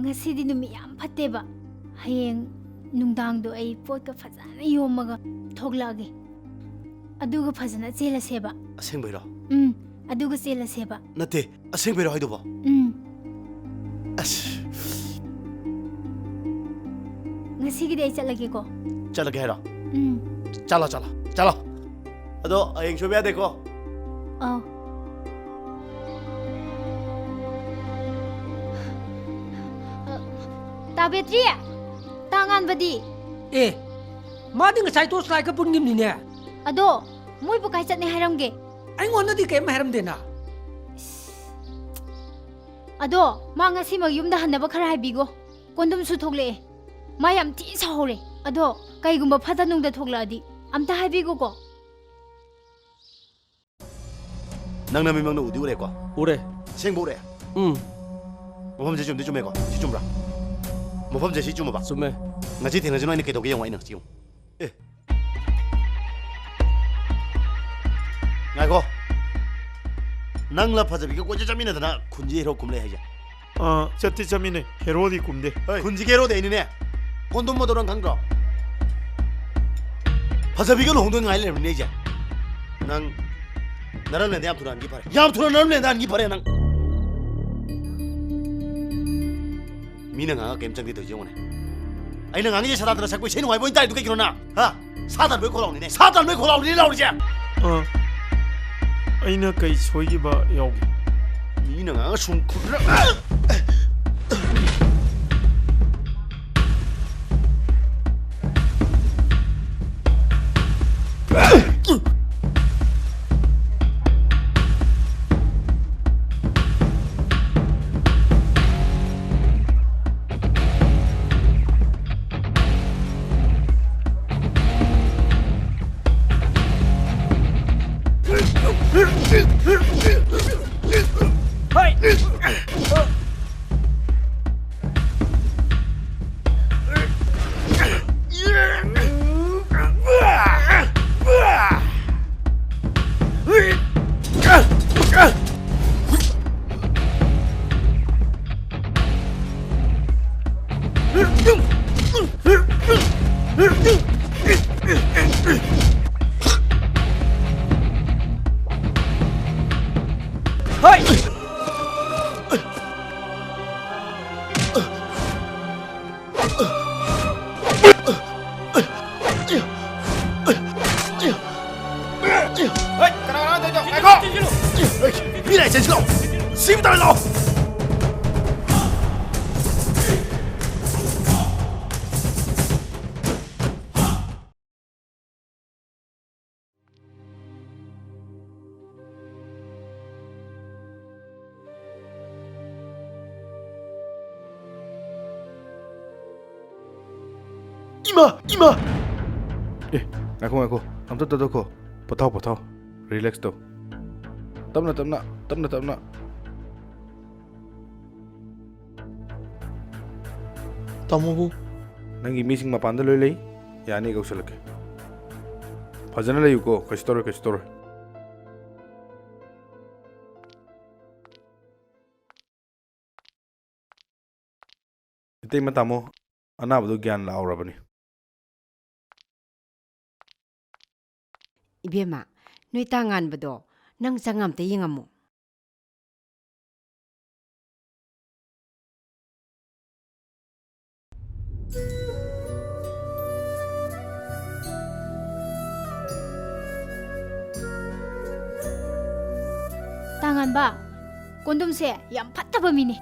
ꯉꯁꯤꯗꯤ ꯅꯨꯃꯤꯠ ꯌꯥꯝ ꯐꯠꯇꯦꯕ ꯍꯌꯦꯡ ꯅꯨꯡꯗꯥꯡꯗꯣ ꯑꯩ ꯄꯣꯠꯀ ꯐꯖꯅ ꯌꯣꯝꯃꯒ ꯊꯣꯛꯂꯛꯑꯒꯦ ꯑꯗꯨꯒ ꯐꯖꯅ ꯆꯦꯜꯂꯁꯦꯕ ꯑꯁꯦꯡꯕꯩꯔꯣ ꯑꯗꯨꯒ ꯆꯦꯜꯂꯁꯦꯕ ꯅꯠꯇꯦ ꯑꯁꯦꯡꯕꯩꯔꯣ ꯍꯥꯏꯗꯨꯕꯣ ꯑꯁ ꯉꯁꯤꯒꯤꯗꯤ ꯑꯩ ꯆꯠꯂꯒꯦꯀꯣ ꯆꯠꯂꯒꯦ ꯍꯥꯏꯔꯣ ꯆꯠꯂꯣ ꯆꯠꯂꯣ ꯆꯠꯂꯣ ꯑꯗꯣ ꯍꯌꯦꯡ ꯁꯣꯏꯕ ꯌꯥꯗꯦꯀꯣ ꯑꯧ ꯇꯥ ꯕꯦꯇ꯭ꯔꯤ ꯇꯥ ꯉꯥꯟꯕꯗꯤ ꯑꯦ ꯃꯥꯗꯤ ꯉꯁꯥꯏ ꯇꯣꯁ ꯂꯥꯏꯠꯀ ꯄꯨꯟꯈꯤꯕꯅꯤꯅꯦ ꯑꯗꯣ ꯃꯣꯏꯕꯨ ꯀꯥꯏ ꯆꯠꯅꯤ ꯍꯥꯏꯔꯝꯒꯦ ꯑꯩꯉꯣꯟꯗꯗꯤ ꯀꯩꯝ ꯍꯥꯏꯔꯝꯗꯦꯅ ꯑꯗꯣ ꯃꯥ ꯉꯁꯤꯃꯛ ꯌꯨꯝꯗ ꯍꯟꯅꯕ ꯈꯔ ꯍꯥꯏꯕꯤꯒꯣ ꯀꯣꯟꯗꯨꯝꯁꯨ ꯊꯣꯛꯂꯛꯑꯦ ꯃꯥ ꯌꯥꯝ ꯊꯤ ꯁꯥꯎꯍꯧꯔꯦ ꯑꯗꯣ ꯀꯩꯒꯨꯝꯕ ꯐꯠꯇ ꯅꯨꯡꯗ ꯊꯣꯛꯂꯛꯑꯗꯤ ꯑꯝꯇ ꯍꯥꯏꯕꯤꯒꯣꯀꯣ ꯅꯪꯅ ꯃꯤꯃꯪꯅ 우디 우래ꯀꯣ 우래 생보 우래 ꯃꯐꯝꯁꯦ ꯆꯨꯝꯗꯤ ꯆꯨꯝꯃꯦꯀꯣ ꯁꯤ ꯆꯨꯝꯕ꯭ꯔꯥ ꯃꯐꯝꯁꯦ ꯁꯤ ꯆꯨꯝꯃꯕ ꯆꯨꯝꯃꯦ ꯉꯁꯤ ꯊꯦꯡꯅꯁꯤ ꯅꯣꯏꯅ ꯀꯩꯗꯧꯒꯦ ꯌꯦꯡꯉꯣ ꯑꯩꯅ ꯁꯤ ꯌꯦꯡꯉꯣ ꯉꯥꯏꯈꯣ ꯅꯪꯂ ꯐꯖꯕꯤꯒ ꯀꯣꯏꯆꯠ ꯆꯠꯃꯤꯟꯅꯗꯅ ꯈꯨꯟ지 ꯍꯦꯔꯣ ꯀꯨꯝꯂꯦ ꯍꯥꯏꯁꯦ ꯆꯠꯇꯤ ꯆꯠꯃꯤꯟꯅꯩ ꯍꯦꯔꯣꯗꯤ ꯀꯨꯝꯗꯦ ꯈꯨꯟ지게 ꯍꯦꯔꯣꯗꯤ ꯑꯩꯅꯤꯅꯦ ꯀꯣꯟꯗꯨꯝ ꯃꯗꯣ ꯅꯪ ꯈꯪꯗ꯭ꯔꯣ ꯐꯖꯕꯤꯒ ꯂꯨꯍꯣꯡꯗꯣꯏꯉꯥꯏ ꯂꯩꯔꯕꯅꯦ ꯑꯩꯁꯦ ꯅꯪ 나랑랜드 얌 투란 기파래 얌 투란 나랑랜드 안 기파래 난 미능아가 겜정디 더 지용네 아이는 앙이제 사다들아 자꾸 세는 와이 보인다 누가 기로나 하 사단 왜 골라오니네 사단 왜 골라오니 나오지 ꯑꯩꯅ ꯀꯩ ꯁꯣꯏꯈꯤꯕ ꯌꯥꯎꯒꯦ 미능아가 숨쿠르라 미래 제시로 시부달로 이마 ngako amta to ko potao relax to tamna tamobu nangi missing mapanda loi lei yani gausalake fajana lei ko kastore itei matamo anabadu gyan la aurabani 이베마 너희 땅안버도 năng 장암 때 잉아모 ꯇꯥꯡꯉꯥꯟꯕ ꯀꯣꯟꯗꯨꯝꯁꯦ ꯌꯥꯝ ꯐꯠꯇꯕ ꯃꯤꯅꯤ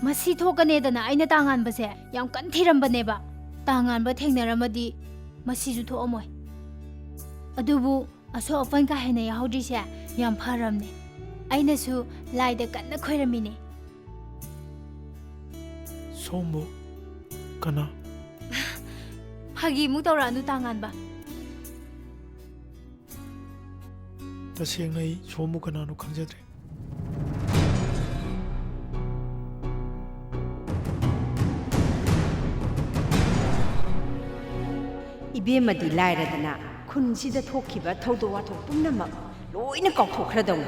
ꯃꯁꯤ ꯊꯣꯛꯀꯅꯦꯗꯅ ꯑꯩꯅ ꯇꯥꯡꯉꯥꯟꯕꯁꯦ ꯌꯥꯝ ꯀꯟ ꯊꯤꯔꯝꯕꯅꯦꯕ ꯇꯥꯡꯉꯥꯟꯕ ꯊꯦꯡꯅꯔꯝꯃꯗꯤ ꯃꯁꯤꯁꯨ ꯊꯣꯛꯑꯝꯃꯣꯏ ꯑꯗꯨꯕꯨ ꯑꯁꯣꯛ ꯑꯄꯟ ꯀꯥ ꯍꯦꯟꯅ ꯌꯥꯎꯗ꯭ꯔꯤꯁꯦ ꯌꯥꯝ ꯐꯔꯝꯅꯦ ꯑꯩꯅꯁꯨ ꯂꯥꯏꯗ ꯀꯟꯅ ꯈꯣꯏꯔꯝꯃꯤꯅꯦ ꯁꯣꯝꯕꯨ ꯀꯅꯥ ꯐꯥꯒꯤꯃꯨꯛ ꯇꯧꯔꯛꯑꯅꯨ ꯇꯥꯡꯉꯥꯟꯕ ꯇꯁꯦꯡꯅ ꯑꯩ ꯁꯣꯝꯕꯨ ꯀꯅꯥꯅꯣ ꯈꯪꯖꯗ꯭ꯔꯦ 이베마디 라이라드나 쿤시다 토키바 더도와 독분나마 로이나 꺾토크라더니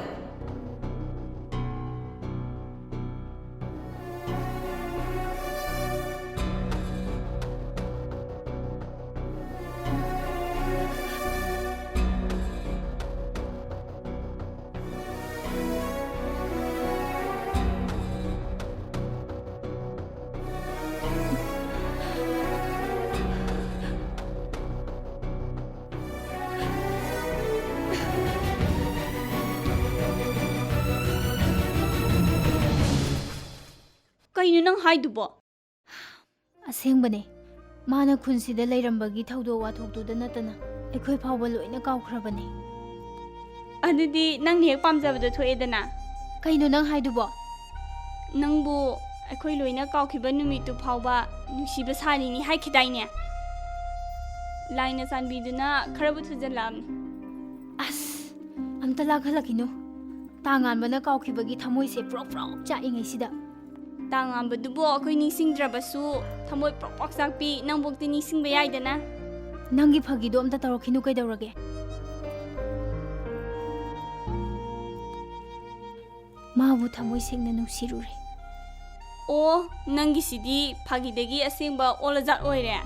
ꯀꯩꯅꯣ ꯅꯪ ꯍꯥꯏꯗꯨꯕꯣ ꯑꯁꯦꯡꯕꯅꯦ ꯃꯥꯅ ꯈꯨꯟꯁꯤꯗ ꯂꯩꯔꯝꯕꯒꯤ ꯊꯧꯗꯣꯛ ꯋꯥꯊꯣꯛꯇꯨꯗ ꯅꯠꯇꯅ ꯑꯩꯈꯣꯏ ꯐꯥꯎꯕ ꯂꯣꯏꯅ ꯀꯥꯎꯈ꯭ꯔꯕꯅꯦ ꯑꯗꯨꯗꯤ ꯅꯪꯅ ꯍꯦꯛ ꯄꯥꯝꯖꯕꯗꯣ ꯊꯣꯛꯑꯦꯗꯅ ꯀꯩꯅꯣ ꯅꯪ ꯍꯥꯏꯗꯨꯕꯣ ꯅꯪꯕꯨ ꯑꯩꯈꯣꯏ ꯂꯣꯏꯅ ꯀꯥꯎꯈꯤꯕ ꯅꯨꯃꯤꯠꯇꯨ ꯐꯥꯎꯕ ꯅꯨꯡꯁꯤꯕ ꯁꯥꯔꯤꯅꯤ ꯍꯥꯏꯈꯤꯗꯥꯏꯅꯦ ꯂꯥꯏꯅ ꯆꯥꯟꯕꯤꯗꯨꯅ ꯈꯔꯕꯨ ꯊꯨꯖꯜꯂꯛꯑꯕꯅꯤ ꯑꯁ ꯑꯝꯇ ꯂꯥꯛꯍꯜꯂꯛꯈꯤꯅꯨ ꯇꯥꯡꯉꯥꯟꯕꯅ ꯀꯥꯎꯈꯤꯕꯒꯤ ꯊꯃꯣꯏꯁꯦ ꯄ꯭ꯔꯣꯛ ꯄ꯭ꯔꯣꯛ ꯆꯥꯛꯏꯉꯩꯁꯤꯗ ꯇꯥꯡꯉꯥꯟꯕꯗꯨꯕꯨ ꯑꯩꯈꯣꯏ ꯅꯤꯡꯁꯤꯡꯗ꯭ꯔꯕꯁꯨ ꯊꯃꯣꯏ ꯄ꯭ꯔꯣꯛ ꯄ꯭ꯔꯣꯛ ꯆꯥꯛꯄꯤ ꯅꯪꯕꯨꯛꯇꯤ ꯅꯤꯡꯁꯤꯡꯕ ꯌꯥꯏꯗꯅ ꯅꯪꯒꯤ ꯐꯥꯒꯤꯗꯣ ꯑꯝꯇ ꯇꯧꯔꯛꯈꯤꯅꯨ ꯀꯩꯗꯧꯔꯒꯦ ꯃꯥꯕꯨ ꯊꯃꯣꯏ ꯁꯦꯡꯅ ꯅꯨꯡꯁꯤꯔꯨꯔꯦ ꯑꯣ ꯅꯪꯒꯤꯁꯤꯗꯤ ꯐꯥꯒꯤꯗꯒꯤ ꯑꯁꯦꯡꯕ ꯑꯣꯜꯂꯖꯥꯠ ꯑꯣꯏꯔꯦ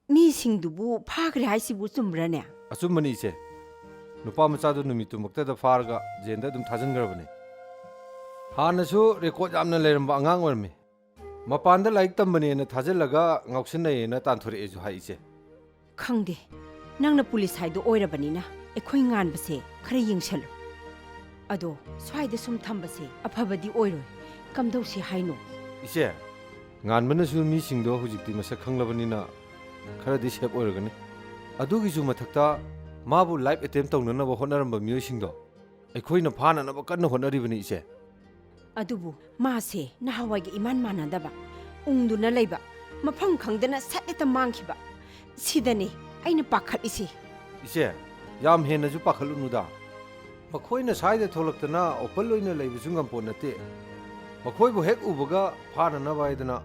미싱두부 파그레 하이시부 쫌브라네 ꯑꯆꯨꯝꯕꯅꯤ ꯏꯆꯦ ꯅꯨꯄꯥ ꯃꯆꯥꯗꯨ ꯅꯨꯃꯤꯠꯇꯨꯃꯛꯇꯗ ꯐꯥꯔꯒ ꯖꯦꯟꯗ ꯑꯗꯨꯝ ꯊꯥꯖꯤꯟꯈ꯭ꯔꯕꯅꯤ ꯍꯥꯟꯅꯁꯨ ꯔꯦꯀꯣꯔꯗ ꯌꯥꯝꯅ ꯂꯩꯔꯝꯕ ꯑꯉꯥꯡ ꯑꯣꯏꯔꯝꯃꯤ ꯃꯄꯥꯟꯗ ꯂꯥꯏꯔꯤꯛ ꯇꯝꯕꯅꯦꯅ ꯊꯥꯖꯤꯜꯂꯒ ꯉꯥꯎꯁꯤꯟꯅꯩꯌꯦꯅ ꯇꯥꯟꯊꯣꯔꯛꯑꯦꯁꯨ ꯍꯥꯏ ꯏꯆꯦ ꯈꯪꯗꯦ ꯅꯪꯅ ꯄꯨꯂꯤꯁ ꯍꯥꯏꯗꯣ ꯑꯣꯏꯔꯕꯅꯤꯅ ꯑꯩꯈꯣꯏ ꯉꯥꯟꯕꯁꯦ ꯈꯔ ꯌꯦꯡꯁꯜꯂꯨ ꯑꯗꯣ ꯁ꯭ꯋꯥꯏꯗ ꯁꯨꯝ ꯊꯝꯕꯁꯦ ꯑꯐꯕꯗꯤ ꯑꯣꯏꯔꯣꯏ ꯀꯝꯗꯧꯁꯤ ꯍꯥꯏꯅꯣ ꯏꯆꯦ ꯉꯥꯟꯕꯅꯁꯨ ꯃꯤꯁꯤꯡꯗꯣ ꯍꯧꯖꯤꯛꯇꯤ ꯃꯁꯛ ꯈꯪꯂꯕꯅꯤꯅ ꯈꯔꯗꯤ ꯁꯦꯞ ꯑꯣꯏꯔꯒꯅꯤ ꯑꯗꯨꯒꯤꯁꯨ ꯃꯊꯛꯇ ꯃꯥꯕꯨ ꯂꯥꯏꯐ ꯑꯦꯇꯦꯝ ꯇꯧꯅꯅꯕ ꯍꯣꯠꯅꯔꯝꯕ ꯃꯤꯑꯣꯏꯁꯤꯡꯗꯣ ꯑꯩꯈꯣꯏꯅ ꯐꯥꯅꯅꯕ ꯀꯟꯅ ꯍꯣꯠꯅꯔꯤꯕꯅꯤ ꯏꯆꯦ ꯑꯗꯨꯕꯨ ꯃꯥꯁꯦ ꯅꯍꯥꯟꯋꯥꯏꯒ ꯏꯃꯥꯟ ꯃꯥꯟꯅꯗꯕ ꯎꯪꯗꯨꯅ ꯂꯩꯕ ꯃꯐꯝ ꯈꯪꯗꯅ ꯁꯠ ꯍꯦꯛꯇ ꯃꯥꯡꯈꯤꯕ ꯁꯤꯗꯅꯤ ꯑꯩꯅ ꯄꯥꯈꯠꯂꯤꯁꯤ ꯏꯆꯦ ꯌꯥꯝ ꯍꯦꯟꯅꯁꯨ ꯄꯥꯈꯠꯂꯨꯅꯨꯗ ꯃꯈꯣꯏꯅ ꯁ꯭ꯋꯥꯏꯗ ꯊꯣꯛꯂꯛꯇꯅ ꯑꯣꯄꯟ ꯑꯣꯏꯅ ꯂꯩꯕꯁꯨ ꯉꯝꯄꯣꯠ ꯅꯠꯇꯦ ꯃꯈꯣꯏꯕꯨ ꯍꯦꯛ ꯎꯕꯒ ꯐꯥꯅꯅꯕ ꯍꯥꯏꯗꯅ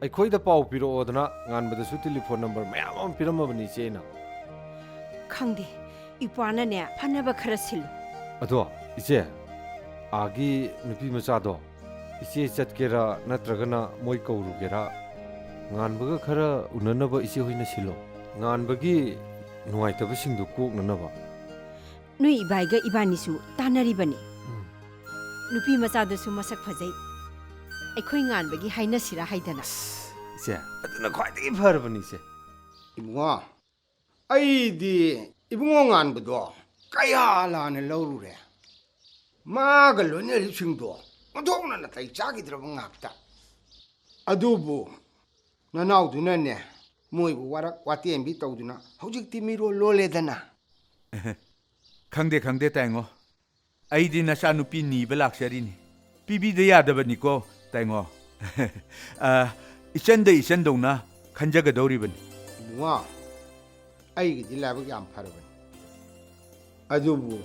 ꯑꯩꯈꯣꯏꯗ ꯄꯥꯎ ꯄꯤꯔꯛꯑꯣꯗꯅ ꯉꯥꯟꯕꯗꯁꯨ ꯇꯦꯂꯤꯐꯣꯟ ꯅꯝꯕꯔ ꯃꯌꯥꯝ ꯑꯃ ꯄꯤꯔꯝꯃꯕꯅꯤ ꯏꯆꯦꯅ ꯈꯪꯗꯦ ꯏꯄ꯭ꯋꯥꯅꯅꯦ ꯐꯅꯕ ꯈꯔ ꯁꯤꯜꯂꯨ ꯑꯗꯣ ꯏꯆꯦ ꯑꯥꯒꯤ ꯅꯨꯄꯤ ꯃꯆꯥꯗꯣ ꯏꯆꯦ ꯆꯠꯀꯦꯔꯥ ꯅꯠꯇ꯭ꯔꯒꯅ ꯃꯣꯏ ꯀꯧꯔꯨꯒꯦꯔꯥ ꯉꯥꯟꯕꯒ ꯈꯔ ꯎꯅꯅꯕ ꯏꯆꯦ ꯍꯣꯏꯅ ꯁꯤꯜꯂꯣ ꯉꯥꯟꯕꯒꯤ ꯅꯨꯡꯉꯥꯏꯇꯕꯁꯤꯡꯗꯨ ꯀꯣꯛꯅꯅꯕ ꯅꯣꯏ 이바이가 이바니ꯁꯨ ꯇꯥꯟꯅꯔꯤꯕꯅꯤ ꯅꯨꯄꯤ ꯃꯆꯥꯗꯨꯁꯨ ꯃꯁꯛ ꯐꯖꯩ ꯑꯩꯈꯣꯏ ꯉꯥꯟꯕꯒꯤ ꯍꯥꯏꯅꯁꯤꯔꯥ ꯍꯥꯏꯗꯅ ꯏꯆꯦ ꯑꯗꯨꯅ ꯈ꯭ꯋꯥꯏꯗꯒꯤ ꯐꯔꯕꯅꯤ ꯏꯆꯦ 이붕어 ꯑꯩꯗꯤ 이붕어 ꯉꯥꯟꯕꯗꯣ ꯀꯌꯥ ꯂꯥꯟꯅ ꯂꯧꯔꯨꯔꯦ ꯃꯥꯒ ꯂꯣꯏꯅꯔꯤꯕꯁꯤꯡꯗꯣ ꯑꯣꯟꯊꯣꯛꯅ ꯅꯥꯇꯩ ꯆꯥꯈꯤꯗ꯭ꯔꯕ ꯉꯥꯛꯇ ꯑꯗꯨꯕꯨ ꯅꯅꯥꯎꯗꯨꯅꯅꯦ ꯃꯣꯏꯕꯨ ꯋꯥꯔꯛ ꯋꯥꯇꯦꯝꯕꯤ ꯇꯧꯗꯨꯅ ꯍꯧꯖꯤꯛꯇꯤ ꯃꯤꯔꯣꯜ ꯂꯣꯜꯂꯦꯗꯅ ꯈꯪꯗꯦ ꯈꯪꯗꯦ ꯇꯥꯏꯉꯣ ꯑꯩꯗꯤ ꯅꯆꯥꯅꯨꯄꯤ ꯅꯤꯕ ꯂꯥꯛꯆꯔꯤꯅꯤ ꯄꯤꯕꯤꯗ ꯌꯥꯗꯕꯅꯤꯀꯣ ꯇꯥꯏꯉꯣ ꯏꯆꯟꯗ ꯏꯆꯟꯗꯧꯅ ꯈꯟꯖꯒꯗꯧꯔꯤꯕꯅꯤ 이붕어 ꯑꯩꯒꯤꯗꯤ ꯂꯥꯏꯕꯛ ꯌꯥꯝ ꯐꯔꯕꯅꯤ ꯑꯗꯨꯕꯨ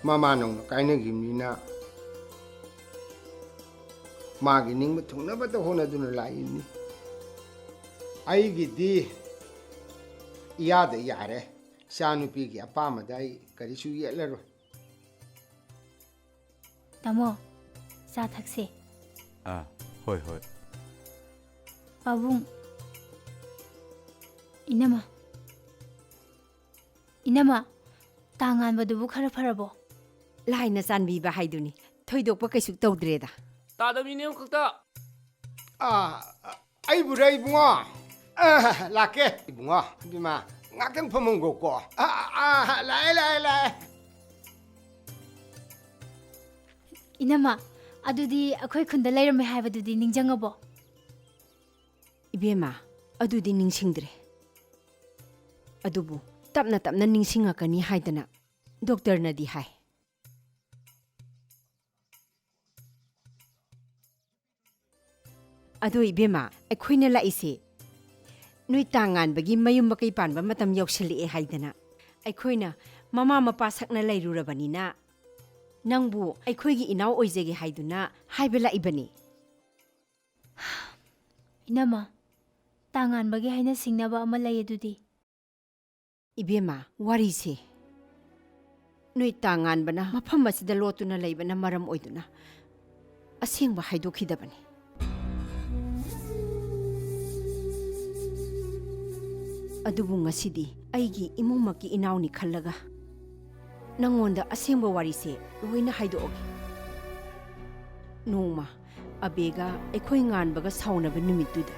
ꯃꯃꯥꯅꯧꯅ ꯀꯥꯏꯅꯈꯤꯕꯅꯤꯅ ꯃꯥꯒꯤ ꯅꯤꯡꯕ ꯊꯨꯡꯅꯕꯇ ꯍꯣꯠꯅꯗꯨꯅ ꯂꯥꯛꯏꯅꯤ ꯑꯩꯒꯤꯗꯤ ꯏꯌꯥꯗ ꯌꯥꯔꯦ ꯏꯆꯥꯅꯨꯄꯤꯒꯤ ꯑꯄꯥꯝꯕꯗ ꯑꯩ ꯀꯔꯤꯁꯨ ꯌꯦꯠꯂꯔꯣꯏ ꯇꯥꯃꯣ ꯆꯥ ꯊꯛꯁꯦ ꯍꯣꯏ ꯍꯣꯏ ꯄꯥꯕꯨꯡ ꯏꯅꯝꯃ ꯇꯥꯡꯉꯥꯟꯕꯗꯨꯕꯨ ꯈꯔ ꯐꯔꯕꯣ ꯂꯥꯏꯅ ꯆꯥꯟꯕꯤꯕ ꯍꯥꯏꯗꯨꯅꯤ ꯊꯣꯏꯗꯣꯛꯄ ꯀꯩꯁꯨ ꯇꯧꯗ꯭ꯔꯦꯗ ꯇꯥꯗꯕꯤꯅꯦ ꯈꯛꯇ ꯑꯩꯕꯨꯔ ꯏꯕꯨꯡꯉꯣ ꯂꯥꯛꯀꯦ ꯏꯕꯨꯡꯉꯣ ꯏꯕꯦꯝꯃ ꯉꯥꯛꯇꯪ ꯐꯝꯃꯝꯒꯣꯀꯣ ꯂꯥꯛꯑꯦ 이나마 ꯑꯗꯨꯗꯤ ꯑꯩꯈꯣꯏ ꯈꯨꯟꯗ ꯂꯩꯔꯝꯃꯦ ꯍꯥꯏꯕꯗꯨꯗꯤ ꯅꯤꯡꯖꯪꯉꯕꯣ? 이베마 ꯑꯗꯨꯗꯤ ꯅꯤꯡꯁꯤꯡꯗ꯭ꯔꯦ ꯑꯗꯨꯕꯨ ꯇꯞꯅ ꯇꯞꯅ ꯅꯤꯡꯁꯤꯡꯉꯛꯀꯅꯤ ꯍꯥꯏꯗꯅ ꯗꯣꯛꯇꯔꯅꯗꯤ ꯍꯥꯏ ꯑꯗꯣ 이베마 ꯑꯩꯈꯣꯏꯅ ꯂꯥꯛꯏꯁꯦ ꯅꯣꯏ ꯇꯥꯡꯉꯥꯟꯕꯒꯤ ꯃꯌꯨꯝ ꯃꯀꯩ ꯄꯥꯟꯕ ꯃꯇꯝ ꯌꯧꯁꯤꯜꯂꯛꯑꯦ ꯍꯥꯏꯗꯅ ꯑꯩꯈꯣꯏꯅ ꯃꯃꯥ ꯃꯄꯥ ꯁꯛꯅ ꯂꯩꯔꯨꯔꯕꯅꯤꯅ ꯅꯪꯕꯨ ꯑꯩꯈꯣꯏꯒꯤ ꯏꯅꯥꯎ ꯑꯣꯏꯖꯒꯦ ꯍꯥꯏꯗꯨꯅ ꯍꯥꯏꯕ ꯂꯥꯛꯏꯕꯅꯤ 이나마 ꯇꯥꯡꯉꯥꯟꯕꯒꯤ ꯍꯥꯏꯅ ꯁꯤꯡꯅꯕ ꯑꯃ ꯂꯩ ꯑꯗꯨꯗꯤ 이베마 ꯋꯥꯔꯤꯁꯦ ꯅꯣꯏ ꯇꯥꯡꯉꯥꯟꯕꯅ ꯃꯐꯝ ꯑꯁꯤꯗ ꯂꯣꯠꯇꯨꯅ ꯂꯩꯕꯅ ꯃꯔꯝ ꯑꯣꯏꯗꯨꯅ ꯑꯁꯦꯡꯕ ꯍꯥꯏꯗꯣꯛꯈꯤꯗꯕꯅꯤ ꯑꯗꯨꯕꯨ ꯉꯁꯤꯗꯤ ꯑꯩꯒꯤ ꯏꯃꯨꯡꯃꯛꯀꯤ ꯏꯅꯥꯎꯅꯤ ꯈꯜꯂꯒ ꯅꯪꯉꯣꯟꯗ ꯑꯁꯦꯡꯕ ꯋꯥꯔꯤꯁꯦ ꯂꯣꯏꯅ ꯍꯥꯏꯗꯣꯛꯑꯒꯦ ꯅꯣꯡꯃ ꯑꯕꯦꯒ ꯑꯩꯈꯣꯏ ꯉꯥꯟꯕꯒ ꯁꯥꯎꯅꯕ ꯅꯨꯃꯤꯠꯇꯨꯗ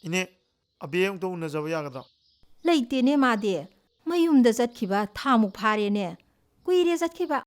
ꯏꯅꯦ ꯑꯕꯦ ꯑꯃꯨꯛꯇ ꯎꯅꯖꯕ ꯌꯥꯒꯗ꯭ꯔꯥ? ꯂꯩꯇꯦꯅꯦ ꯃꯥꯗꯤ ꯃꯌꯨꯝꯗ ꯆꯠꯈꯤꯕ ꯊꯥꯃꯨꯛ ꯐꯥꯔꯦꯅꯦ ꯀꯨꯏꯔꯦ ꯆꯠꯈꯤꯕ